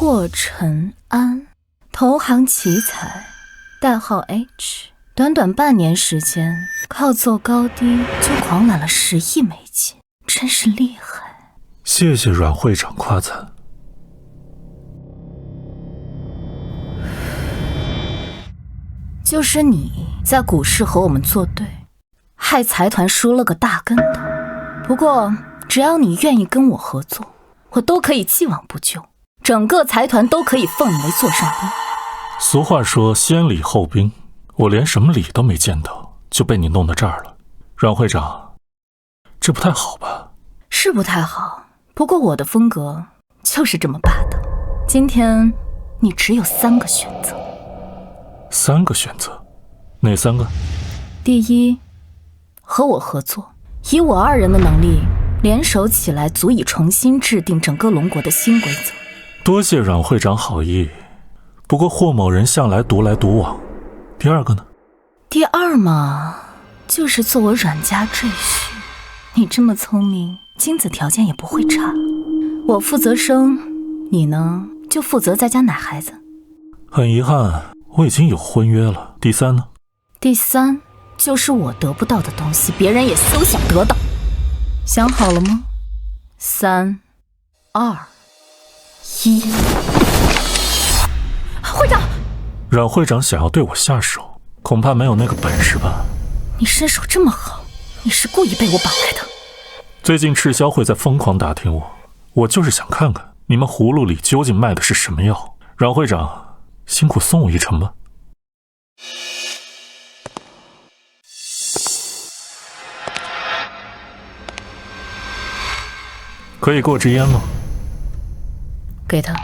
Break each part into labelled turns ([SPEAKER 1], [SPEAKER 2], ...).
[SPEAKER 1] 霍尘安，投行奇才，代号 H， 短短半年时间，靠做高低就狂揽了10亿美金，真是厉害。
[SPEAKER 2] 谢谢阮会长夸赞。
[SPEAKER 1] 就是你在股市和我们作对，害财团输了个大跟头。不过只要你愿意跟我合作，我都可以既往不咎，整个财团都可以奉你为座上宾。
[SPEAKER 2] 俗话说先礼后兵，我连什么礼都没见到，就被你弄到这儿了。阮会长，这不太好吧？
[SPEAKER 1] 是不太好，不过我的风格就是这么霸道。今天你只有3个选择。
[SPEAKER 2] 3个选择？哪3个？
[SPEAKER 1] 第一，和我合作，以我2人的能力联手起来，足以重新制定整个龙国的新规则。
[SPEAKER 2] 多谢阮会长好意，不过霍某人向来独来独往。第2个呢？
[SPEAKER 1] 第2嘛，就是做我阮家赘婿。你这么聪明，精子条件也不会差。我负责生，你呢就负责在家奶孩子。
[SPEAKER 2] 很遗憾，我已经有婚约了。第3呢？
[SPEAKER 1] 第3就是我得不到的东西，别人也休想得到。想好了吗？3、2、1。会长，
[SPEAKER 2] 阮会长想要对我下手，恐怕没有那个本事吧？
[SPEAKER 1] 你身手这么好，你是故意被我绑来的？
[SPEAKER 2] 最近赤霄会在疯狂打听我，我就是想看看你们葫芦里究竟卖的是什么药。阮会长，辛苦送我一程吧。可以给我支烟吗？
[SPEAKER 1] 给他。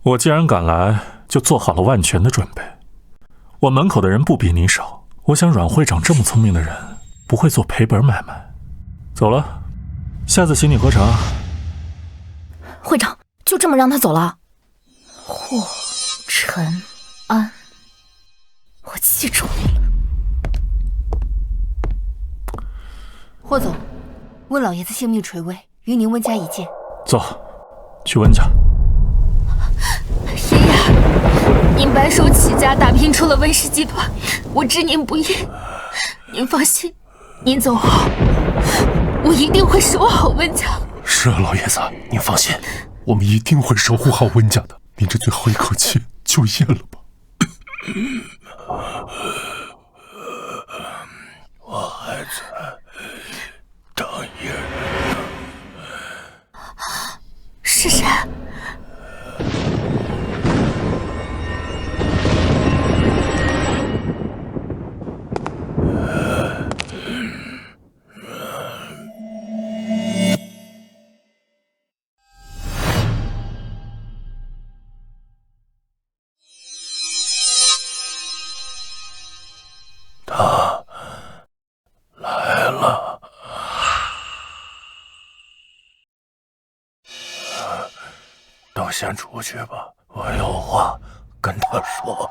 [SPEAKER 2] 我既然敢来，就做好了万全的准备。我门口的人不比你少，我想阮会长这么聪明的人，不会做赔本买卖。走了，下次请你喝茶。
[SPEAKER 1] 会长，就这么让他走了？霍尘安，我记住你了。
[SPEAKER 3] 霍总，温老爷子性命垂危，与您温家一见。
[SPEAKER 2] 走，去温家。
[SPEAKER 3] 爷爷，您白手起家，打拼出了温氏集团，我知您不易。您放心，您走后，我一定会守好温家。
[SPEAKER 4] 是啊，老爷子，您放心，我们一定会守护好温家的。您这最后一口气就咽了吧。
[SPEAKER 5] 我还在等一人。
[SPEAKER 3] 是谁？
[SPEAKER 5] 他来了。都先出去吧，我有话跟他说。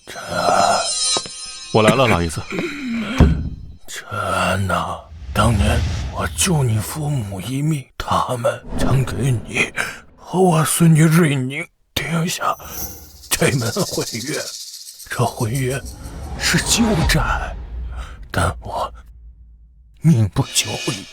[SPEAKER 5] 陈安，
[SPEAKER 2] 我来了，老爷子。
[SPEAKER 5] 陈安呐，当年我救你父母一命，他们曾给你和我孙女瑞宁定下这门婚约。这婚约是旧债，但我命不久矣。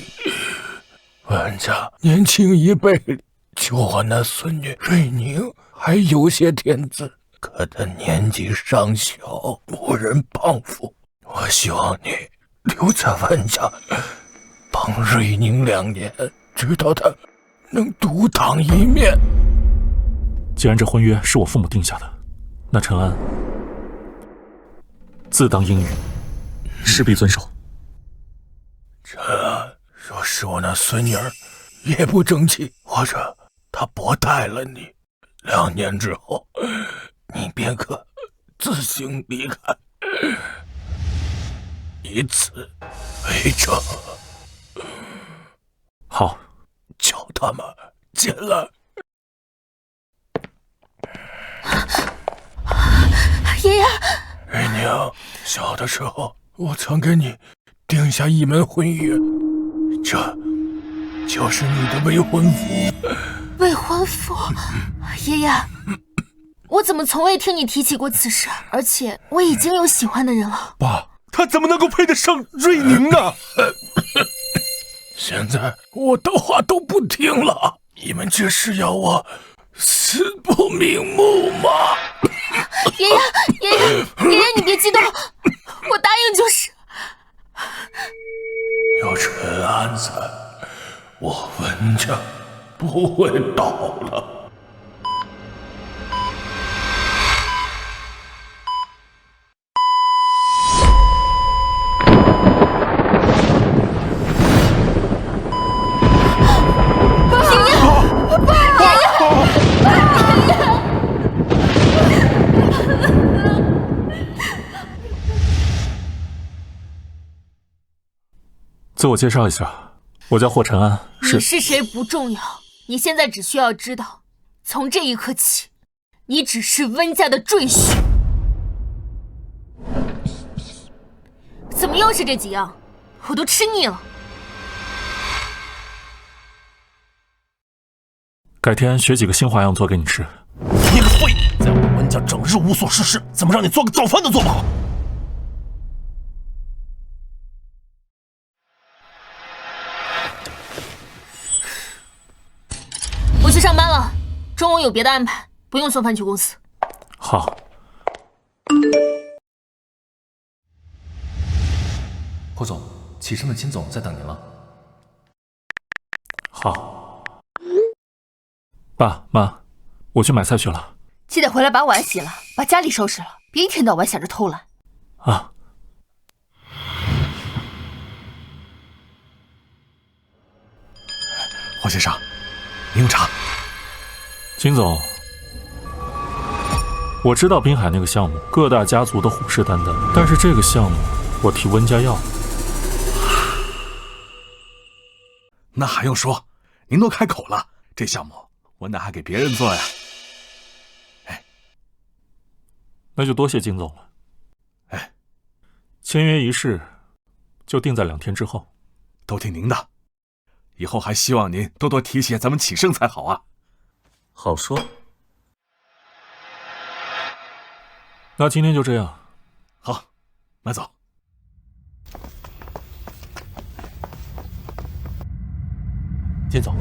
[SPEAKER 5] 温家年轻一辈里，就我那孙女瑞宁还有些天资，可她年纪尚小，无人帮扶。我希望你留在温家，帮瑞宁2年，直到她能独当一面。
[SPEAKER 2] 既然这婚约是我父母定下的，那陈安自当应允，势必遵守。
[SPEAKER 5] 陈安，若是是我那孙女儿也不争气，或者她薄待了你，2年之后，你便可自行离开，以此为证。
[SPEAKER 2] 好，
[SPEAKER 5] 叫他们进来。
[SPEAKER 3] 爷爷，
[SPEAKER 5] 瑞宁，小的时候我曾给你定下一门婚约，这就是你的未婚夫。
[SPEAKER 3] 未婚夫？爷爷，我怎么从未听你提起过此事？而且我已经有喜欢的人了。
[SPEAKER 4] 爸，他怎么能够配得上瑞宁呢？
[SPEAKER 5] 现在我的话都不听了，你们这是要我死不瞑目吗？
[SPEAKER 3] 爷爷，你别激动，我答应就是。
[SPEAKER 5] 有陈安在，我温家不会倒了。
[SPEAKER 2] 自我介绍一下，我叫霍晨安，
[SPEAKER 3] 你是谁不重要，你现在只需要知道，从这一刻起，你只是温家的赘婿。怎么又是这几样？我都吃腻了。
[SPEAKER 2] 改天学几个新花样做给你吃。
[SPEAKER 4] 你个废，在我温家整日无所事事，怎么让你做个早饭都做不好？
[SPEAKER 3] 我去上班了，中午有别的安排，不用送饭去公司。
[SPEAKER 2] 好。
[SPEAKER 6] 霍总，启盛的金总在等您了。
[SPEAKER 2] 好。爸妈，我去买菜去了。
[SPEAKER 1] 记得回来把碗洗了，把家里收拾了，别一天到晚想着偷懒。
[SPEAKER 2] 啊。
[SPEAKER 4] 霍先生，您用茶。
[SPEAKER 2] 金总，我知道滨海那个项目各大家族都虎视眈眈，但是这个项目我替温家要。
[SPEAKER 7] 那还用说？您都开口了，这项目我哪还给别人做呀？哎，
[SPEAKER 2] 那就多谢金总了。
[SPEAKER 7] 哎，
[SPEAKER 2] 签约仪式就定在2天之后。
[SPEAKER 7] 都听您的，以后还希望您多多提携咱们启盛才好啊。
[SPEAKER 6] 好说。
[SPEAKER 2] 那今天就这样。
[SPEAKER 7] 好，慢走。
[SPEAKER 4] 金总，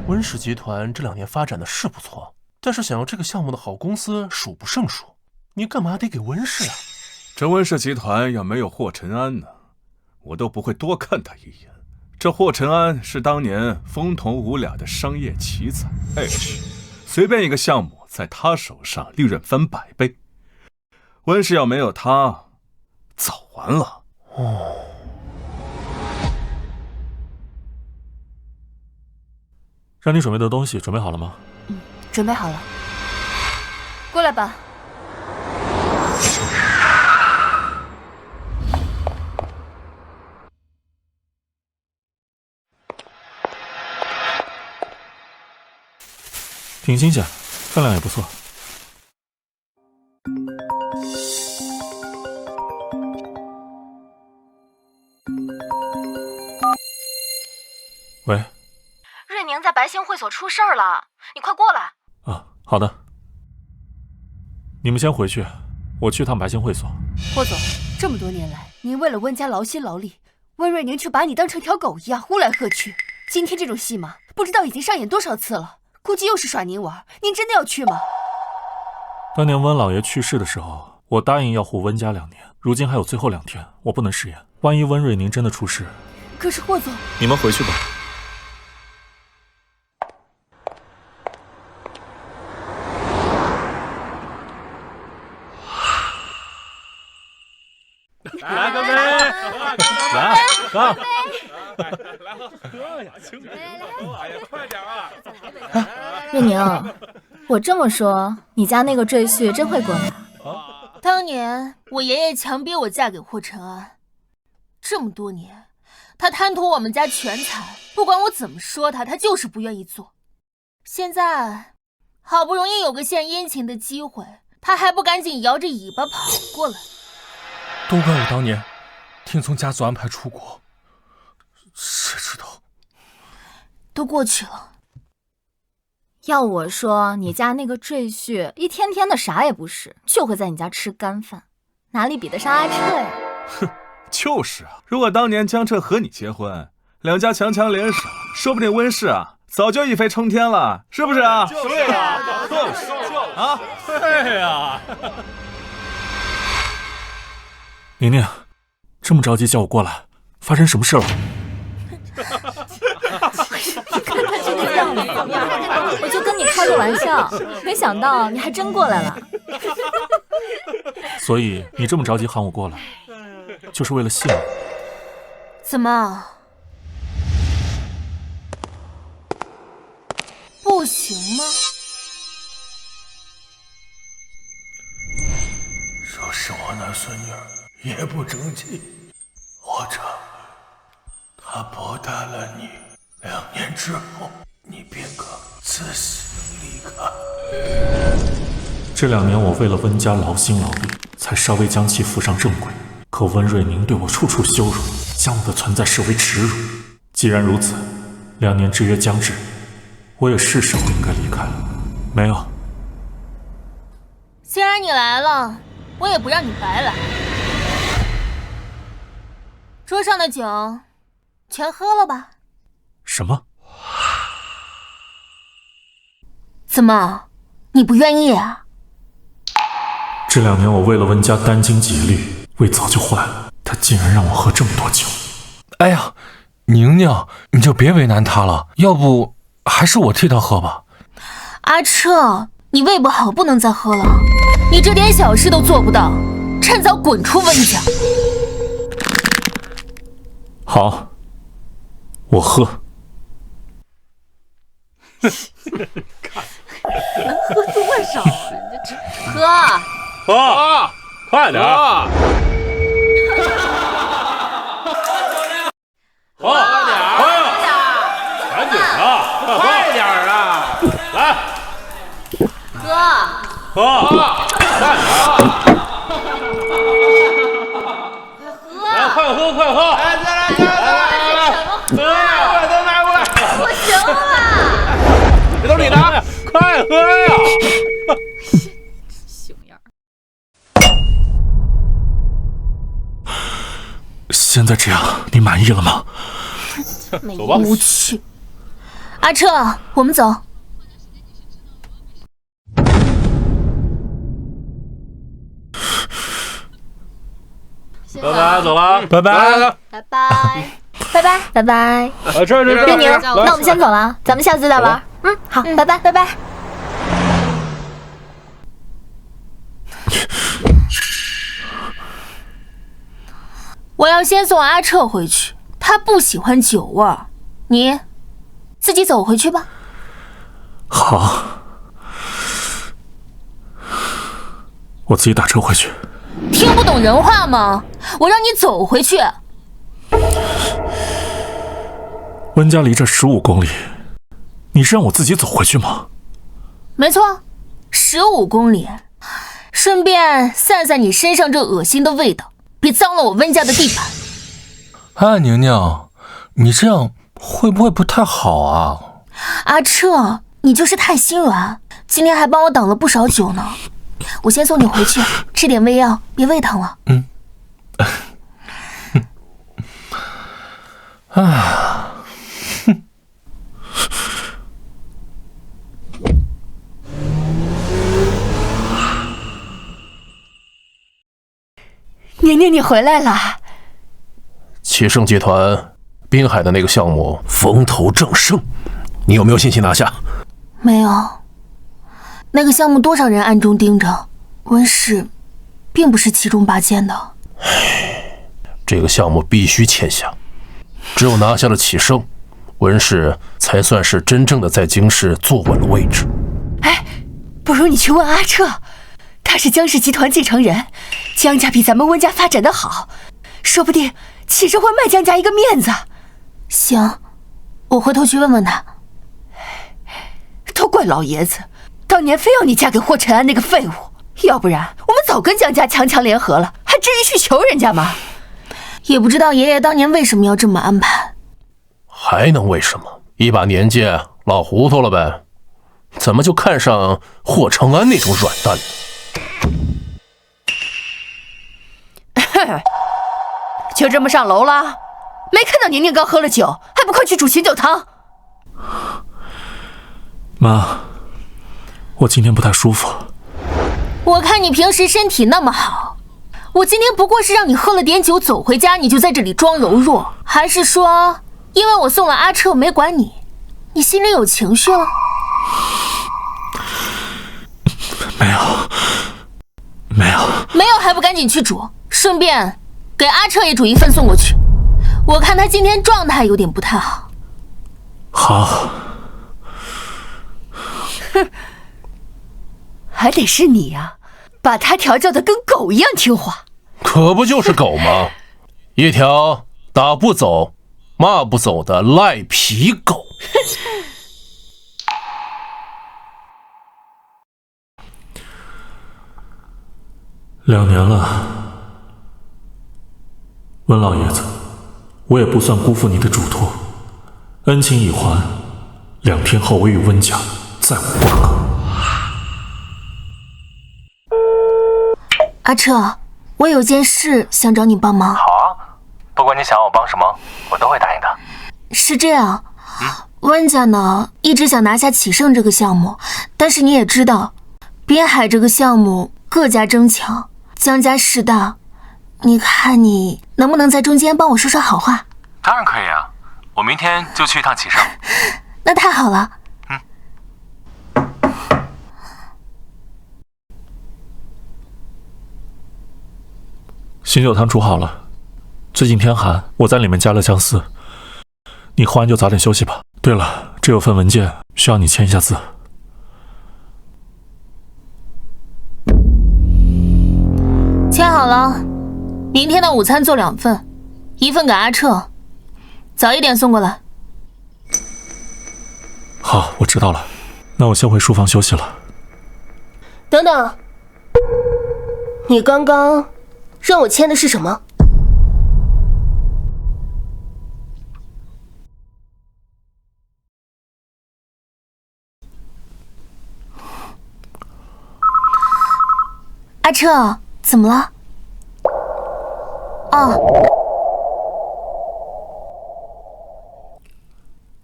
[SPEAKER 4] 温氏集团这2年发展的是不错，但是想要这个项目的好公司数不胜数，你干嘛得给温氏啊？
[SPEAKER 7] 这温氏集团要没有霍晨安呢，我都不会多看他一眼。这霍晨安是当年风头无两的商业奇才，哎，随便一个项目在他手上利润翻100倍。温氏要没有他，早完了。
[SPEAKER 4] 哦。
[SPEAKER 2] 让你准备的东西准备好了吗？
[SPEAKER 1] 准备好了。过来吧。
[SPEAKER 2] 挺新鲜，分量也不错。喂。
[SPEAKER 1] 瑞宁在白星会所出事儿了，你快过来。
[SPEAKER 2] 啊，好的。你们先回去，我去趟白星会所。
[SPEAKER 1] 霍总，这么多年来，您为了温家劳心劳力，温瑞宁却把你当成条狗一样呼来喝去。今天这种戏码，不知道已经上演多少次了，估计又是耍您玩。您真的要去吗？
[SPEAKER 2] 当年温老爷去世的时候，我答应要护温家2年，如今还有最后2天，我不能食言。万一温瑞宁真的出事，
[SPEAKER 1] 可是霍总，
[SPEAKER 2] 你们回去吧。
[SPEAKER 4] 来干杯！来，干！
[SPEAKER 1] 月宁，我这么说，你家那个赘婿真会过来？
[SPEAKER 3] 当年我爷爷强逼我嫁给霍承安，这么多年，他贪图我们家全财，不管我怎么说他就是不愿意做。现在好不容易有个献殷勤的机会，他还不赶紧摇着尾巴跑过来。
[SPEAKER 5] 都怪我当年听从家族安排出国，谁知道
[SPEAKER 3] 都过去了。
[SPEAKER 1] 要我说，你家那个赘婿一天天的啥也不是，就会在你家吃干饭，哪里比得上阿彻呀？
[SPEAKER 7] 哼，就是啊！如果当年江彻和你结婚，两家强强联手，说不定温氏啊早就一飞冲天了，是不是啊？
[SPEAKER 4] 对啊，
[SPEAKER 7] 就是啊，对呀。
[SPEAKER 2] 宁宁，这么着急叫我过来，发生什么事了？
[SPEAKER 1] 看看这个样子，我就跟你开个玩笑，没想到你还真过来了。
[SPEAKER 2] 所以你这么着急喊我过来，就是为了信我？
[SPEAKER 3] 怎么？不行吗？
[SPEAKER 5] 说是我那孙女也不争气，或者她薄待了你2年之后，你便可自行离开。
[SPEAKER 2] 这2年我为了温家劳心劳力，才稍微将其扶上正轨。可温瑞宁对我处处羞辱，将我的存在视为耻辱。既然如此，2年之约将至，我也是时候应该离开了。没有。
[SPEAKER 3] 既然你来了，我也不让你白来。桌上的酒全喝了吧。
[SPEAKER 2] 什么？
[SPEAKER 3] 怎么，你不愿意啊？
[SPEAKER 2] 这2年我为了温家殚精竭虑，胃早就坏了，他竟然让我喝这么多酒。
[SPEAKER 5] 哎呀，宁宁，你就别为难他了，要不还是我替他喝吧。
[SPEAKER 3] 阿彻，你胃不好，不能再喝了。你这点小事都做不到，趁早滚出温家。
[SPEAKER 2] 好，我喝。
[SPEAKER 3] 能喝多少啊？
[SPEAKER 4] 喝，快点！喝点，赶紧的，快点啊！来，喝，快点！来，快喝，快喝！来，都拿过来！
[SPEAKER 3] 不行了，
[SPEAKER 4] 别都你的，快喝呀！
[SPEAKER 1] 熊样。
[SPEAKER 2] 现在这样，你满意了吗？
[SPEAKER 4] 走吧。
[SPEAKER 3] 无趣。阿彻，我们走。
[SPEAKER 4] 拜拜，走了，
[SPEAKER 5] 拜拜，
[SPEAKER 3] 拜拜，拜拜，拜拜。
[SPEAKER 4] 这
[SPEAKER 1] 月宁，那我们先走了，咱们下次再玩。好，拜拜，拜拜。
[SPEAKER 3] 我要先送阿彻回去，他不喜欢酒味儿，你自己走回去吧。
[SPEAKER 2] 好，我自己打车回去。
[SPEAKER 3] 听不懂人话吗？我让你走回去。
[SPEAKER 2] 温家离这15公里，你是让我自己走回去吗？
[SPEAKER 3] 没错，15公里，顺便散散你身上这恶心的味道，别脏了我温家的地盘。
[SPEAKER 5] 哎，宁宁，你这样会不会不太好啊？
[SPEAKER 3] 阿彻，你就是太心软，今天还帮我挡了不少酒呢。我先送你回去，吃点胃药，别胃疼了。
[SPEAKER 1] 宁宁，你回来了。
[SPEAKER 4] 启盛集团滨海的那个项目风头正盛，你有没有信心拿下？
[SPEAKER 3] 没有，那个项目多少人暗中盯着，温氏并不是其中拔尖的。
[SPEAKER 4] 这个项目必须签下。只有拿下了启盛，温氏才算是真正的在京市坐稳了位置。
[SPEAKER 3] 哎，不如你去问阿彻，他是江氏集团继承人，江家比咱们温家发展的好，说不定启盛会卖江家一个面子。
[SPEAKER 1] 行，我回头去问问他。
[SPEAKER 3] 都怪老爷子，当年非要你嫁给霍承安那个废物，要不然我们早跟江家强强联合了，还至于去求人家吗？
[SPEAKER 1] 也不知道爷爷当年为什么要这么安排。
[SPEAKER 4] 还能为什么？一把年纪老糊涂了呗。怎么就看上霍承安那种软蛋
[SPEAKER 3] 了？就这么上楼了？没看到宁宁刚喝了酒，还不快去煮醒酒汤？
[SPEAKER 2] 妈，我今天不太舒服。
[SPEAKER 1] 我看你平时身体那么好，我今天不过是让你喝了点酒走回家，你就在这里装柔弱？还是说因为我送了阿彻没管你，你心里有情绪了？没有还不赶紧去煮，顺便给阿彻也煮一份送过去。我看他今天状态有点不太好。
[SPEAKER 2] 好。
[SPEAKER 3] 哼，还得是你呀，把他调教的跟狗一样听话。
[SPEAKER 4] 可不就是狗吗？一条打不走骂不走的赖皮狗。
[SPEAKER 2] 2年了，温老爷子，我也不算辜负你的嘱托，恩情已还，2天后我与温家再无瓜葛。
[SPEAKER 1] 阿彻，我有件事想找你帮忙。
[SPEAKER 6] 好啊，不管你想要我帮什么，我都会答应的。
[SPEAKER 1] 是这样，温家呢一直想拿下启盛这个项目，但是你也知道，滨海这个项目各家争抢，江家势大，你看你能不能在中间帮我说说好话？
[SPEAKER 6] 当然可以啊，我明天就去一趟启盛。
[SPEAKER 1] 那太好了。
[SPEAKER 2] 醒酒汤煮好了，最近天寒，我在里面加了姜丝。你喝完就早点休息吧。对了，这有份文件需要你签一下字。
[SPEAKER 1] 签好了，明天的午餐做2份，1份给阿彻，早一点送过来。
[SPEAKER 2] 好，我知道了，那我先回书房休息了。
[SPEAKER 8] 等等，你刚刚让我签的是什么？
[SPEAKER 1] 阿彻，怎么了？哦，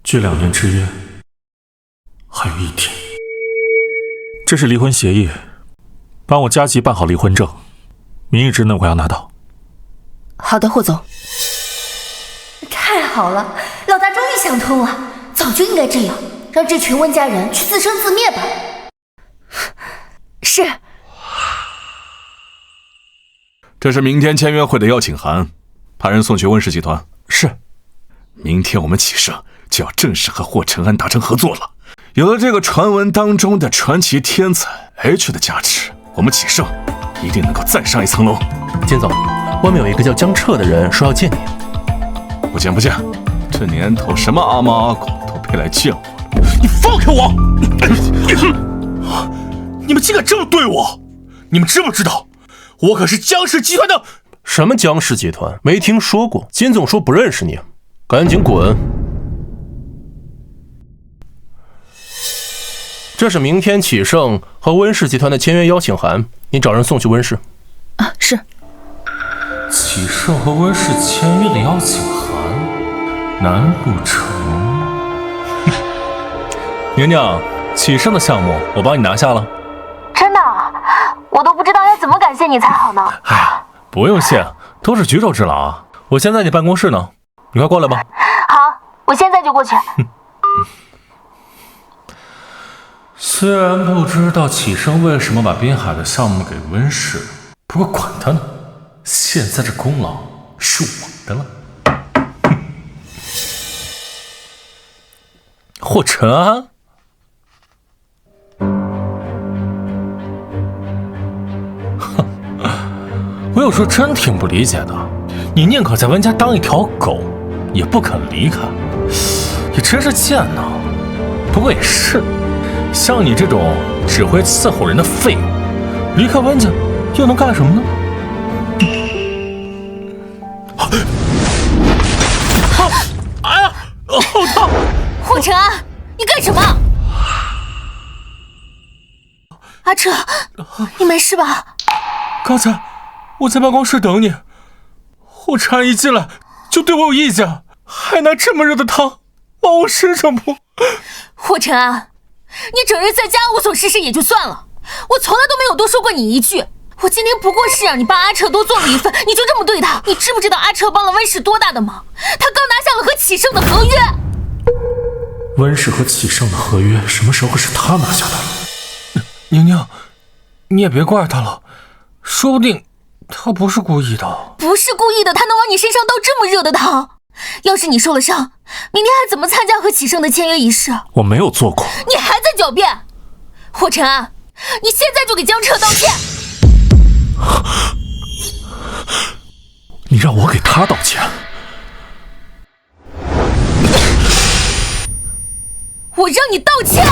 [SPEAKER 2] 距2年之约还有1天。这是离婚协议，帮我加急办好离婚证，明日之内我要拿到。
[SPEAKER 3] 好的，霍总。
[SPEAKER 8] 太好了，老大终于想通了，早就应该这样，让这群温家人去自生自灭吧。
[SPEAKER 3] 是。
[SPEAKER 7] 这是明天签约会的邀请函，派人送去温氏集团。
[SPEAKER 4] 是。
[SPEAKER 7] 明天我们启盛就要正式和霍承安达成合作了。有了这个传闻当中的传奇天才 H 的加持，我们启盛一定能够再上一层楼。
[SPEAKER 4] 金总，外面有一个叫江彻的人说要见你。
[SPEAKER 7] 不见不见，这年头什么阿猫阿狗都配来见我了。
[SPEAKER 5] 你放开我！你们竟敢这么对我！你们知不知道，我可是江氏集团的……
[SPEAKER 4] 什么江氏集团？没听说过。金总说不认识你，赶紧滚！这是明天启盛和温氏集团的签约邀请函，你找人送去温氏。
[SPEAKER 1] 啊，是。
[SPEAKER 6] 启盛和温氏签约的邀请函，难不成？宁宁，启盛的项目我帮你拿下了。
[SPEAKER 1] 真的？我都不知道要怎么感谢你才好呢。
[SPEAKER 6] 哎呀，不用谢，都是举手之劳啊。我现在在你办公室呢，你快过来吧。
[SPEAKER 1] 好，我现在就过去。
[SPEAKER 6] 虽然不知道启盛为什么把滨海的项目给温氏，不过管他呢，现在这功劳是我的了。霍尘安？哼，我有时候真挺不理解的，你宁可在温家当一条狗，也不肯离开，也真是贱呐。不过也是，像你这种只会伺候人的废物，离开温家又能干什么呢？哎呀，好烫！
[SPEAKER 3] 霍尘安，你干什么？阿彻，你没事吧？
[SPEAKER 6] 刚才我在办公室等你，霍尘安一进来就对我有意见，还拿这么热的汤往我身上泼。
[SPEAKER 3] 霍尘安，你整日在家无所事事也就算了，我从来都没有多说过你一句。我今天不过是让你帮阿彻多做了一份，你就这么对他？你知不知道阿彻帮了温氏多大的忙？他刚拿下了和启盛的合约。
[SPEAKER 2] 温氏和启盛的合约什么时候是他拿下的？
[SPEAKER 6] 宁宁，你也别怪他了，说不定他不是故意的。
[SPEAKER 3] 不是故意的，他能往你身上倒这么热的汤？要是你受了伤，明天还怎么参加和启盛的签约仪式？
[SPEAKER 2] 我没有做过。
[SPEAKER 3] 你还在狡辩？霍尘安，你现在就给江彻道歉！
[SPEAKER 2] 你让我给他道歉？
[SPEAKER 3] 我让你道歉！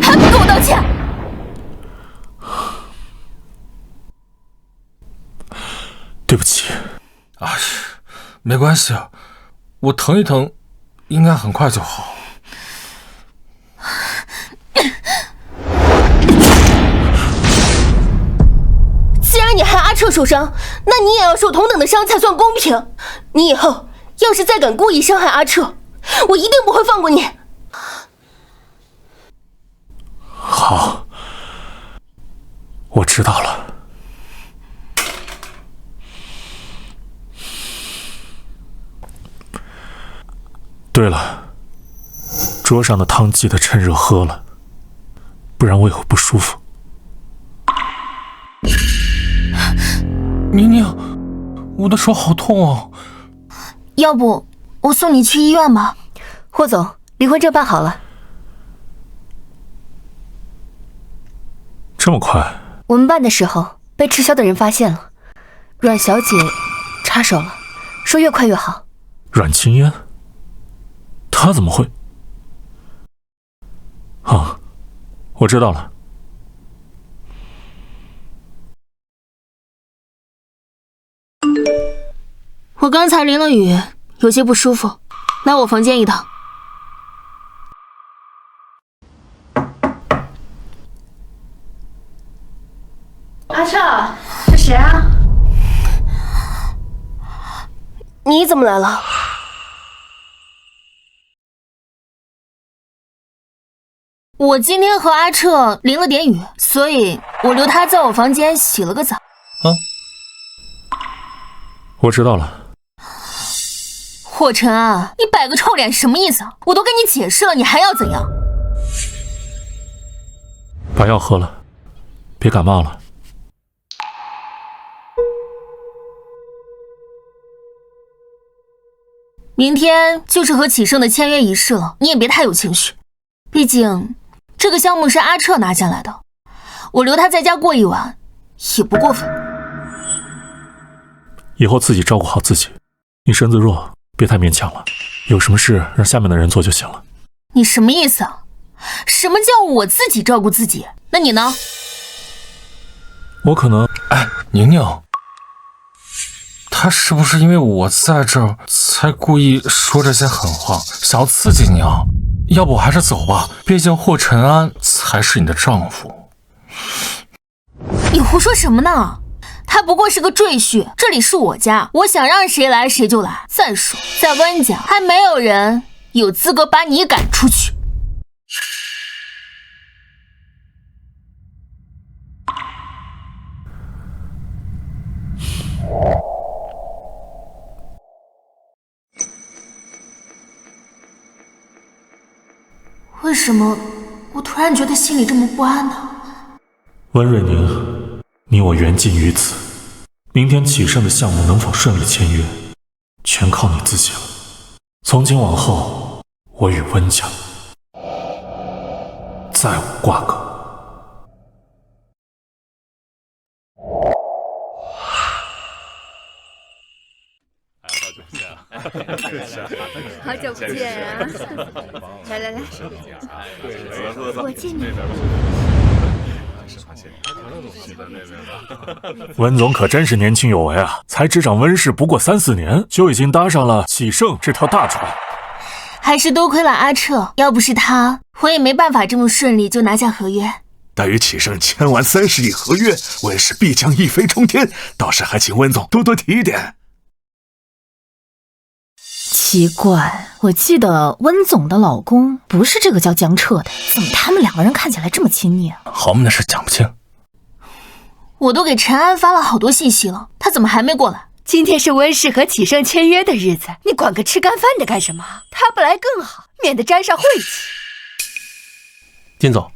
[SPEAKER 3] 还不给我道歉？
[SPEAKER 2] 对不起。
[SPEAKER 6] 哎，没关系，我疼一疼，应该很快就好。
[SPEAKER 8] 既然你害阿彻受伤，那你也要受同等的伤才算公平。你以后要是再敢故意伤害阿彻，我一定不会放过你。
[SPEAKER 2] 好，我知道了。对了，桌上的汤记得趁热喝了，不然我也会不舒服。
[SPEAKER 6] 宁宁，我的手好痛哦。
[SPEAKER 3] 要不我送你去医院吧？
[SPEAKER 9] 霍总，离婚证办好了。
[SPEAKER 2] 这么快？
[SPEAKER 9] 我们办的时候被吃销的人发现了，阮小姐插手了，说越快越好。
[SPEAKER 2] 阮清烟？她怎么会？啊，我知道了。
[SPEAKER 3] 我刚才淋了雨，有些不舒服，来我房间一趟。
[SPEAKER 8] 阿彻，这谁啊？你怎么来了？
[SPEAKER 3] 我今天和阿彻淋了点雨，所以我留他在我房间洗了个澡。
[SPEAKER 2] 我知道了。
[SPEAKER 3] 霍尘安，你摆个臭脸什么意思？我都跟你解释了，你还要怎样？
[SPEAKER 2] 把药喝了，别感冒了。
[SPEAKER 3] 明天就是和启盛的签约仪式了，你也别太有情绪，毕竟这个项目是阿彻拿下来的，我留他在家过一晚也不过分。
[SPEAKER 2] 以后自己照顾好自己，你身子弱，别太勉强了。有什么事让下面的人做就行了。
[SPEAKER 3] 你什么意思啊？什么叫我自己照顾自己？那你呢？
[SPEAKER 2] 我可能……
[SPEAKER 6] 哎，宁宁，他是不是因为我在这儿才故意说这些狠话，想要刺激你啊？要不我还是走吧，毕竟霍尘安才是你的丈夫。
[SPEAKER 3] 你胡说什么呢？他不过是个赘婿，这里是我家，我想让谁来谁就来。再说，在温家还没有人有资格把你赶出去。为什么我突然觉得心里这么不安呢？
[SPEAKER 2] 温瑞宁，你我缘尽于此。明天启盛的项目能否顺利签约，全靠你自己了。从今往后，我与温家再无瓜葛。
[SPEAKER 9] 好久不见啊！来来来，我敬你。
[SPEAKER 2] 温总可真是年轻有为啊！才执掌温氏不过3、4年，就已经搭上了启盛这条大船。
[SPEAKER 3] 还是多亏了阿彻，要不是他，我也没办法这么顺利就拿下合约。
[SPEAKER 5] 待与启盛签完30亿合约，温氏必将一飞冲天。到时还请温总多多提点。
[SPEAKER 1] 奇怪，我记得温总的老公不是这个叫江彻的，怎么他们2个人看起来这么亲密啊？
[SPEAKER 6] 豪门的事讲不清。
[SPEAKER 3] 我都给陈安发了好多信息了，他怎么还没过来？
[SPEAKER 9] 今天是温氏和启盛签约的日子，你管个吃干饭的干什么？他不来更好，免得沾上晦气。
[SPEAKER 4] 金总，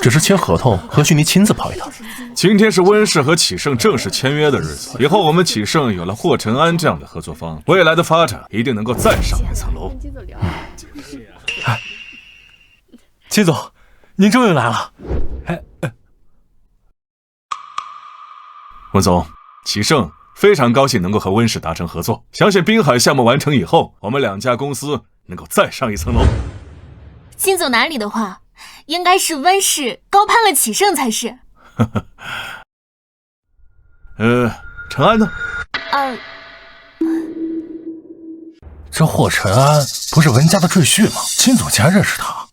[SPEAKER 4] 只是签合同，何须您亲自跑一趟？
[SPEAKER 7] 今天是温氏和启盛正式签约的日子，以后我们启盛有了霍承安这样的合作方，未来的发展一定能够再上一层楼。
[SPEAKER 6] 金总，您终于来了。
[SPEAKER 7] 温总，启盛非常高兴能够和温氏达成合作，相信滨海项目完成以后，我们2家公司能够再上一层楼。
[SPEAKER 3] 金总哪里的话，应该是温氏高攀了启盛才是。
[SPEAKER 7] 陈安呢？
[SPEAKER 6] 这霍承安不是温家的赘婿吗？金总竟然认识他。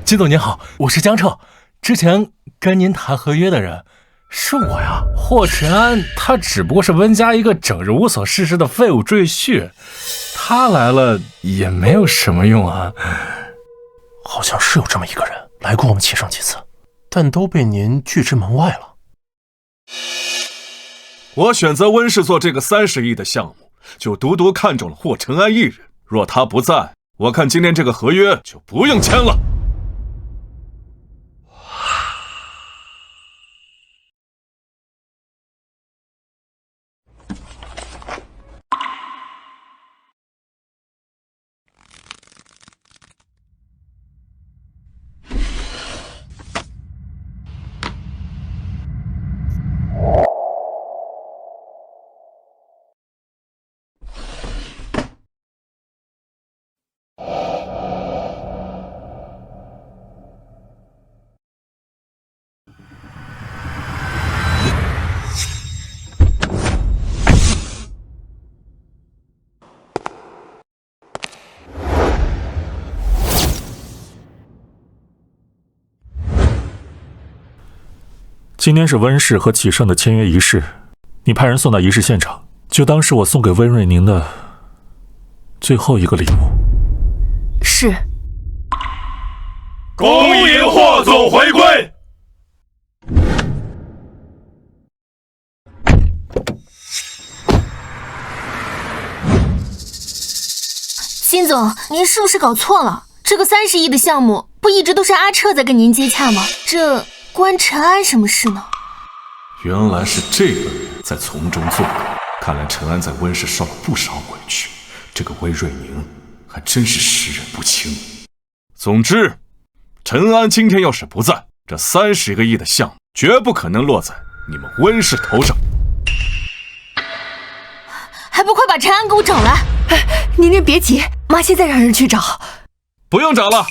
[SPEAKER 6] 金总您好，我是江彻，之前跟您谈合约的人是我呀。霍承安他只不过是温家一个整日无所事事的废物赘婿，他来了也没有什么用啊。
[SPEAKER 4] 好像是有这么一个人来过我们启盛几次，但都被您拒之门外了。
[SPEAKER 7] 我选择温氏做这个30亿的项目，就独独看中了霍承安一人。若他不在，我看今天这个合约就不用签了。
[SPEAKER 2] 今天是温氏和启盛的签约仪式，你派人送到仪式现场，就当是我送给温瑞宁的最后一个礼物。
[SPEAKER 9] 是。
[SPEAKER 5] 恭迎霍总回归。
[SPEAKER 3] 金总，您是不是搞错了？这个30亿的项目不一直都是阿彻在跟您接洽吗？这关陈安什么事呢？
[SPEAKER 7] 原来是这个人在从中作梗，看来陈安在温氏受了不少委屈，这个温瑞宁还真是识人不清。总之，陈安今天要是不在，这30个亿的项目绝不可能落在你们温氏头上。
[SPEAKER 3] 还不快把陈安给我找来！
[SPEAKER 9] 您别急，妈现在让人去找。
[SPEAKER 7] 不用找了。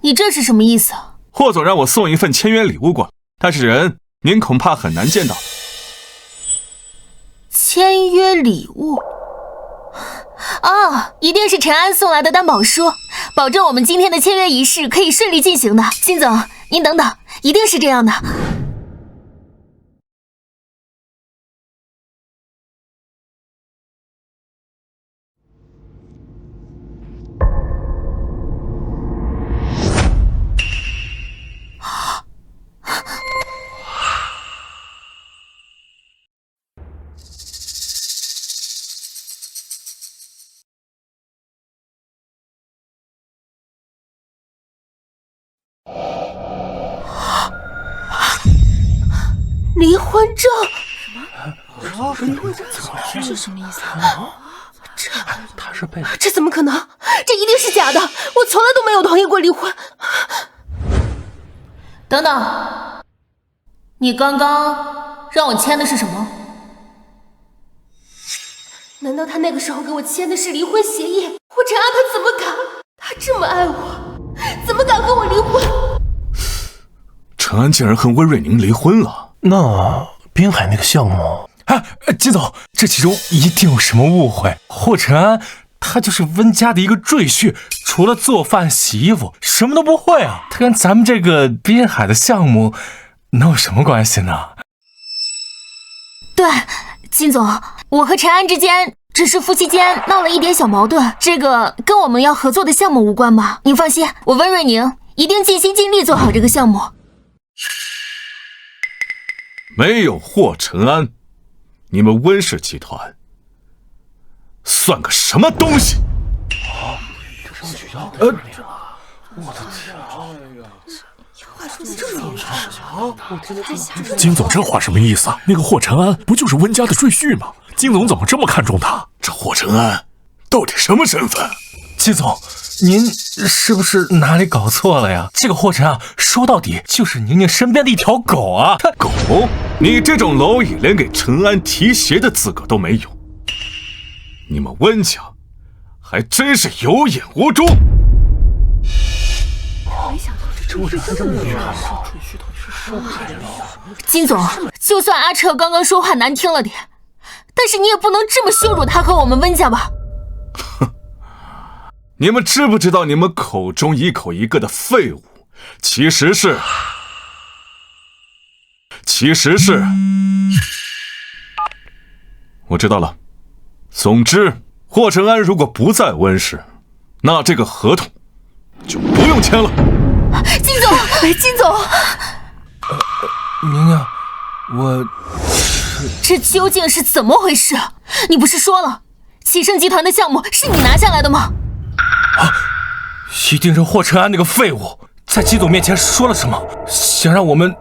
[SPEAKER 3] 你这是什么意思？
[SPEAKER 7] 霍总让我送一份签约礼物过来，但是人您恐怕很难见到。
[SPEAKER 3] 签约礼物？一定是陈安送来的担保书，保证我们今天的签约仪式可以顺利进行的。金总，您等等，一定是这样的。
[SPEAKER 8] 离婚证？
[SPEAKER 1] 这什么意思？
[SPEAKER 6] 他是被……
[SPEAKER 8] 这怎么可能？这一定是假的！我从来都没有同意过离婚。
[SPEAKER 3] 等等，你刚刚让我签的是什么？
[SPEAKER 8] 难道他那个时候给我签的是离婚协议？霍晨安他怎么敢？他这么爱我，怎么敢和我离婚？
[SPEAKER 7] 陈安竟然和温瑞宁离婚了。
[SPEAKER 4] 那滨海那个项目，
[SPEAKER 6] 金总，这其中一定有什么误会。霍晨安他就是温家的一个赘婿，除了做饭洗衣服什么都不会啊。他跟咱们这个滨海的项目能有什么关系呢？
[SPEAKER 3] 对，金总，我和陈安之间只是夫妻间闹了一点小矛盾，这个跟我们要合作的项目无关吧？您放心，我温瑞宁一定尽心尽力做好这个项目。
[SPEAKER 7] 没有霍晨安，你们温氏集团算个什么东西？
[SPEAKER 2] 金总这话什么意思啊？那个霍晨安不就是温家的赘婿吗？金总怎么这么看重他？
[SPEAKER 7] 这霍晨安到底什么身份？
[SPEAKER 6] 金总，您是不是哪里搞错了呀？这个霍晨啊，说到底就是宁宁身边的一条狗啊！
[SPEAKER 7] 狗？你这种蝼蚁连给陈安提鞋的资格都没有，你们温家还真是有眼无珠。
[SPEAKER 3] 金总，就算阿彻刚刚说话难听了点，但是你也不能这么羞辱他和我们温家吧？
[SPEAKER 7] 哼，你们知不知道你们口中一口一个的废物，其实是……我知道了。总之，霍晨安如果不在温氏，那这个合同就不用签了。
[SPEAKER 3] 金总，金总，
[SPEAKER 6] 宁宁，
[SPEAKER 3] 这究竟是怎么回事？你不是说了，启盛集团的项目是你拿下来的吗？
[SPEAKER 6] 一定是霍晨安那个废物在金总面前说了什么，想让我们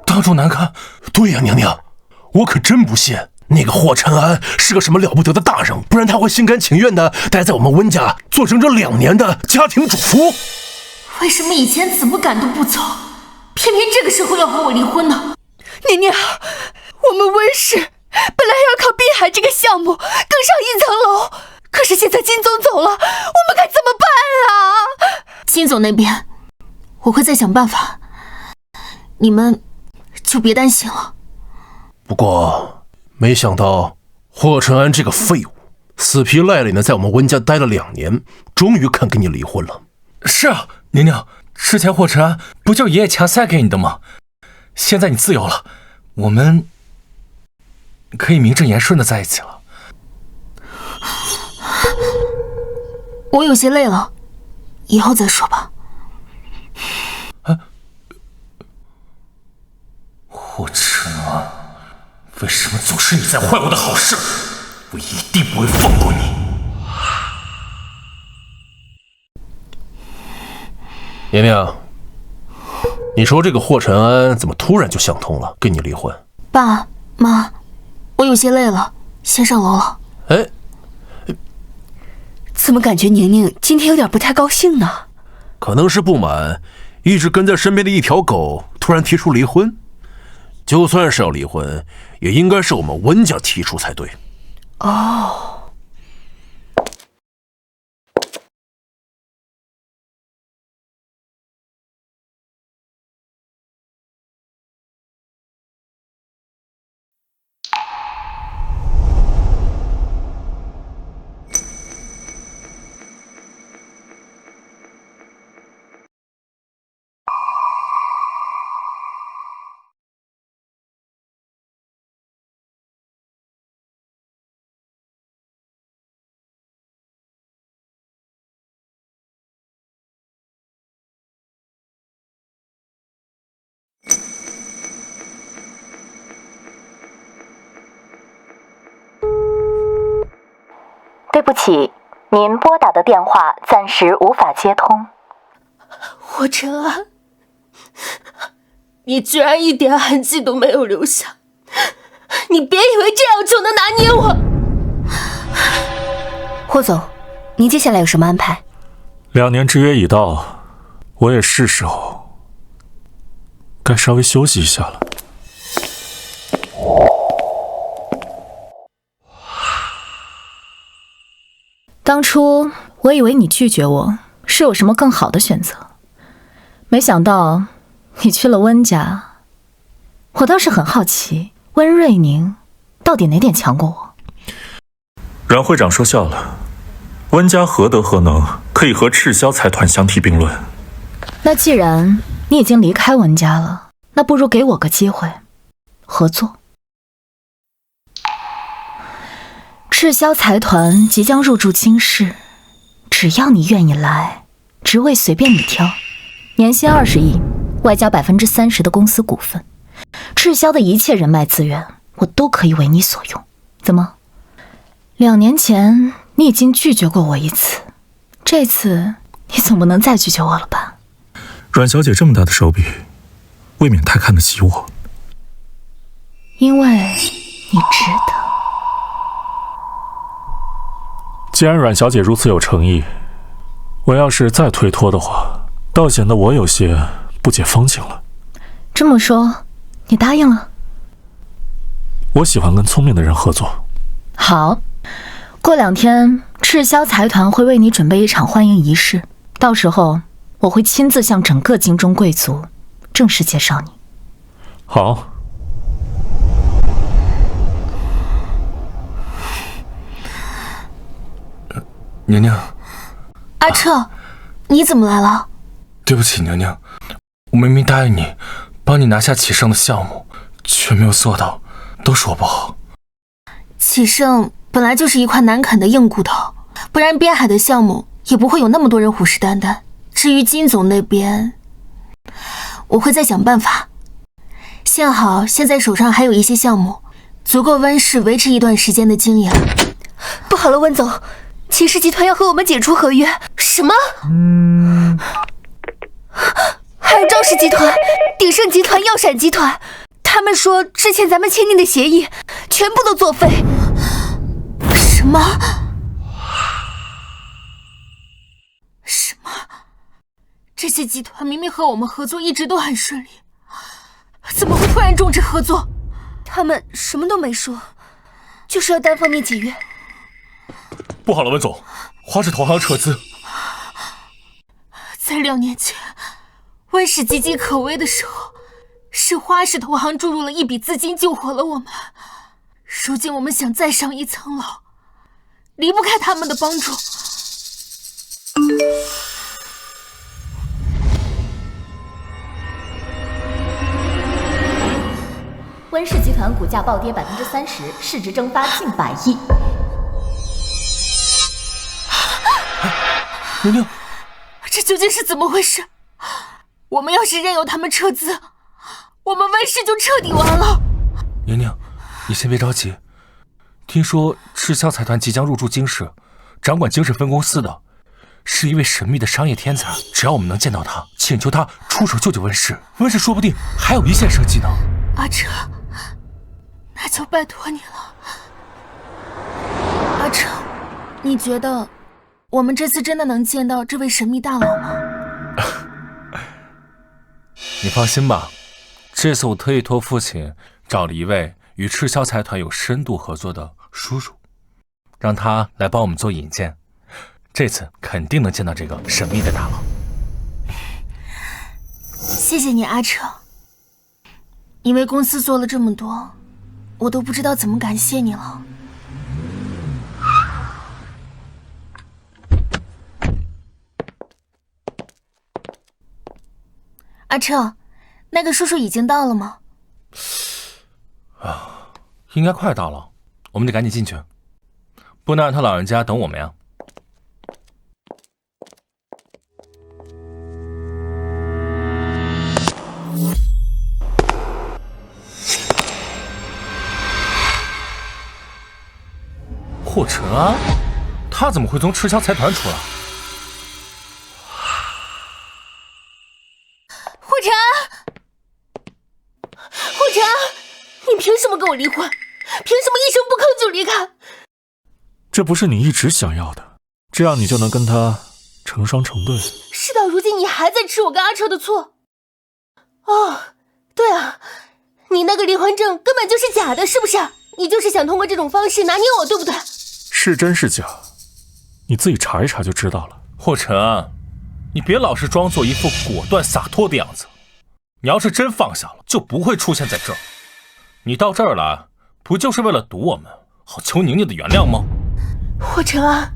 [SPEAKER 6] 当众难堪。
[SPEAKER 4] 对呀，宁宁，我可真不信那个霍晨安是个什么了不得的大人，不然他会心甘情愿的待在我们温家做整整2年的家庭主妇。
[SPEAKER 3] 为什么以前怎么赶都不走，偏偏这个时候要和我离婚呢？
[SPEAKER 9] 宁宁，我们温氏本来要靠滨海这个项目更上一层楼，可是现在金总走了，我们该怎么办啊？
[SPEAKER 3] 金总那边我会再想办法，你们就别担心了。
[SPEAKER 4] 不过没想到霍晨安这个废物死皮赖脸的在我们温家待了2年，终于肯跟你离婚了。
[SPEAKER 6] 是啊，宁宁，之前霍晨安不就爷爷强塞给你的吗？现在你自由了，我们可以名正言顺的在一起了。
[SPEAKER 3] 我有些累了，以后再说吧。
[SPEAKER 6] 霍晨安，为什么总是你在坏我的好事？我一定不会放过你。
[SPEAKER 4] 宁宁，你说这个霍晨安怎么突然就想通了，跟你离婚？
[SPEAKER 3] 爸妈，我有些累了，先上楼了。
[SPEAKER 4] 哎，
[SPEAKER 9] 怎么感觉宁宁今天有点不太高兴呢？
[SPEAKER 4] 可能是不满一直跟在身边的一条狗突然提出离婚。就算是要离婚，也应该是我们温家提出才对。
[SPEAKER 9] 哦。
[SPEAKER 1] 对不起，您拨打的电话暂时无法接通。
[SPEAKER 8] 霍晨安，你居然一点痕迹都没有留下，你别以为这样就能拿捏我。
[SPEAKER 9] 霍总，您接下来有什么安排
[SPEAKER 2] ？2年之约已到，我也是时候该稍微休息一下了。
[SPEAKER 1] 当初我以为你拒绝我是有什么更好的选择，没想到你去了温家。我倒是很好奇，温瑞宁到底哪点强过我？
[SPEAKER 2] 阮会长说笑了，温家何德何能可以和赤霄财团相提并论？
[SPEAKER 1] 那既然你已经离开温家了，那不如给我个机会合作。赤霄财团即将入驻京市，只要你愿意来，职位随便你挑，年薪20亿，外加30%的公司股份，赤霄的一切人脉资源，我都可以为你所用。怎么？2年前你已经拒绝过我一次，这次你总不能再拒绝我了吧？
[SPEAKER 2] 阮小姐这么大的手笔，未免太看得起我。
[SPEAKER 1] 因为你值得。
[SPEAKER 2] 既然阮小姐如此有诚意，我要是再推脱的话，倒显得我有些不解风情了。
[SPEAKER 1] 这么说，你答应了？
[SPEAKER 2] 我喜欢跟聪明的人合作。
[SPEAKER 1] 好，过2天，赤霄财团会为你准备一场欢迎仪式，到时候我会亲自向整个京中贵族正式介绍你。
[SPEAKER 2] 好。
[SPEAKER 6] 娘娘，
[SPEAKER 3] 阿彻，你怎么来了？
[SPEAKER 6] 对不起，娘娘，我明明答应你，帮你拿下启盛的项目，却没有做到，都是我不好。
[SPEAKER 3] 启盛本来就是一块难啃的硬骨头，不然边海的项目也不会有那么多人虎视眈眈。至于金总那边，我会再想办法。幸好现在手上还有一些项目，足够温氏维持一段时间的经营。
[SPEAKER 9] 不好了，温总，秦氏集团要和我们解除合约。
[SPEAKER 8] 什么？
[SPEAKER 9] 还有赵氏集团、鼎盛集团、药闪集团，他们说之前咱们签订的协议全部都作废。
[SPEAKER 3] 什么？什么？这些集团明明和我们合作一直都很顺利，怎么会突然终止合作？
[SPEAKER 9] 他们什么都没说，就是要单方面解约。
[SPEAKER 6] 不好了，温总，花式投行撤资。
[SPEAKER 3] 在2年前，温氏岌岌可危的时候，是花式投行注入了一笔资金救活了我们。如今我们想再上一层楼，离不开他们的帮助。
[SPEAKER 1] 温氏集团股价暴跌30%，市值蒸发近100亿。
[SPEAKER 6] 娘娘，
[SPEAKER 3] 这究竟是怎么回事？我们要是任由他们撤资，我们温氏就彻底完了。
[SPEAKER 6] 娘娘，你先别着急。听说赤霄财团即将入驻京市，掌管京市分公司的是一位神秘的商业天才。只要我们能见到他，请求他出手救救温氏，温氏说不定还有一线生机呢。
[SPEAKER 3] 阿彻，那就拜托你了。阿彻，你觉得我们这次真的能见到这位神秘大佬吗？
[SPEAKER 6] 你放心吧，这次我特意托父亲找了一位与赤霄财团有深度合作的叔叔，让他来帮我们做引荐。这次肯定能见到这个神秘的大佬。
[SPEAKER 3] 谢谢你，阿彻。你为公司做了这么多，我都不知道怎么感谢你了。阿彻，那个叔叔已经到了吗？
[SPEAKER 6] 应该快到了，我们得赶紧进去，不能让他老人家等我们呀。霍晨安，他怎么会从赤霄财团出来？
[SPEAKER 8] 霍晨安，霍晨安，你凭什么跟我离婚？凭什么一声不吭就离开？
[SPEAKER 2] 这不是你一直想要的，这样你就能跟他成双成对。
[SPEAKER 8] 事到如今，你还在吃我跟阿彻的醋？哦，对啊，你那个离婚证根本就是假的，是不是？你就是想通过这种方式拿捏我，对不对？
[SPEAKER 2] 是真是假，你自己查一查就知道了。
[SPEAKER 6] 霍晨，你别老是装作一副果断洒脱的样子。你要是真放下了，就不会出现在这儿。你到这儿来，不就是为了堵我们，好求宁宁的原谅吗？
[SPEAKER 8] 霍晨啊，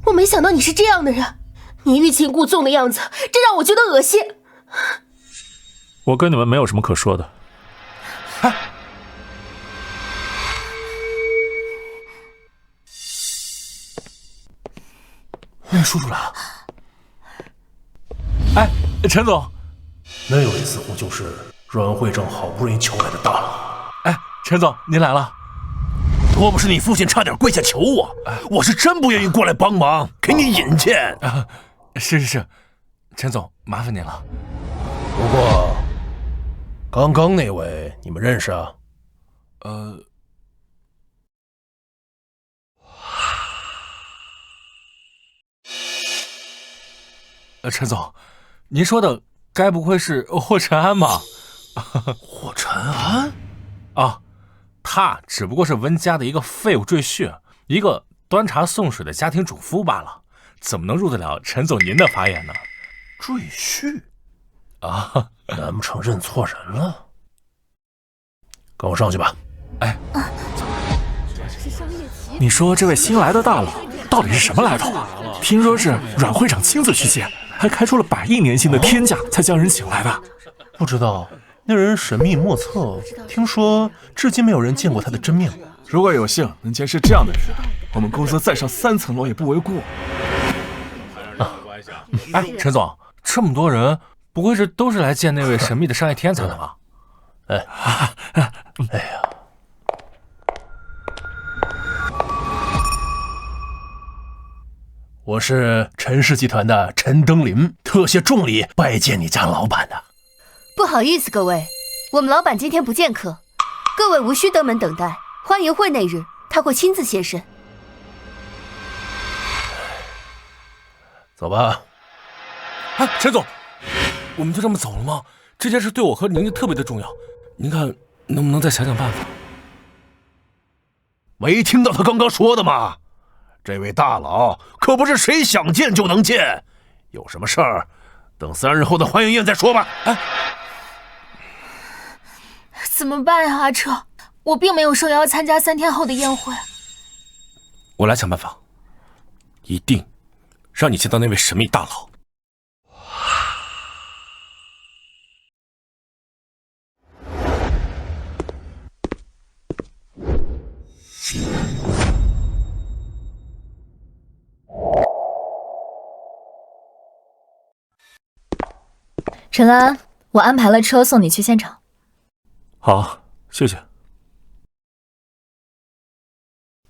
[SPEAKER 8] 我没想到你是这样的人，你欲擒故纵的样子，这让我觉得恶心。
[SPEAKER 2] 我跟你们没有什么可说的。
[SPEAKER 4] 那叔叔来了。
[SPEAKER 2] 哎，陈总，
[SPEAKER 4] 那位似乎就是阮会长好不容易求来的大佬。
[SPEAKER 2] 哎，陈总，您来了。
[SPEAKER 5] 若不是你父亲差点跪下求我，我是真不愿意过来帮忙，给你引荐。
[SPEAKER 6] 是，陈总，麻烦您了。
[SPEAKER 4] 不过，刚刚那位你们认识啊？
[SPEAKER 6] 陈总，您说的该不会是霍晨安吧？
[SPEAKER 4] 霍晨安？
[SPEAKER 6] 啊，他只不过是温家的一个废物赘婿，一个端茶送水的家庭主妇罢了，怎么能入得了陈总您的法眼呢？
[SPEAKER 4] 赘婿？
[SPEAKER 6] 啊，
[SPEAKER 4] 难不成认错人了？跟我上去吧。
[SPEAKER 6] 哎，
[SPEAKER 2] 你说这位新来的大佬到底是什么来头啊？听说是阮会长亲自去见，还开出了100亿年薪的天价才将人请来的。
[SPEAKER 4] 不知道那人神秘莫测，听说至今没有人见过他的真面目。
[SPEAKER 7] 如果有幸能见识这样的人，我们公司再上3层楼也不为过。
[SPEAKER 6] 哎，陈总，这么多人，不会是都是来见那位神秘的商业天才的吧？
[SPEAKER 4] 哎呀！我是陈氏集团的陈登临，特携重礼拜见你家老板的。
[SPEAKER 9] 不好意思，各位，我们老板今天不见客，各位无需登门等待，欢迎会那日他会亲自现身。
[SPEAKER 4] 走吧。
[SPEAKER 6] 哎，陈总，我们就这么走了吗？这件事对我和宁宁特别的重要，您看能不能再想想办法？
[SPEAKER 5] 没听到他刚刚说的吗？这位大佬可不是谁想见就能见，有什么事儿等3日后的欢迎宴再说吧。哎，
[SPEAKER 3] 怎么办呀，阿彻？我并没有受邀参加3天后的宴会。
[SPEAKER 6] 我来想办法，一定让你见到那位神秘大佬。
[SPEAKER 1] 陈安，我安排了车送你去现场。
[SPEAKER 2] 好，谢谢。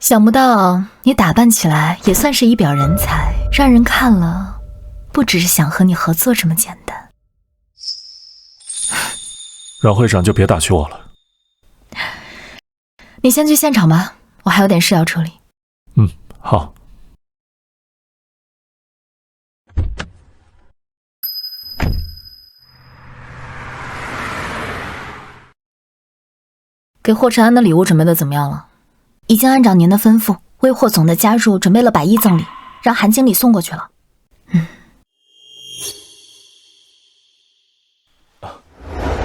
[SPEAKER 1] 想不到你打扮起来也算是一表人才，让人看了不只是想和你合作这么简单。
[SPEAKER 2] 阮会长就别打趣我了。
[SPEAKER 1] 你先去现场吧，我还有点事要处理。
[SPEAKER 2] 好。
[SPEAKER 1] 给霍晨安的礼物准备的怎么样了？已经按照您的吩咐，为霍总的加入准备了100亿赠礼，让韩经理送过去了。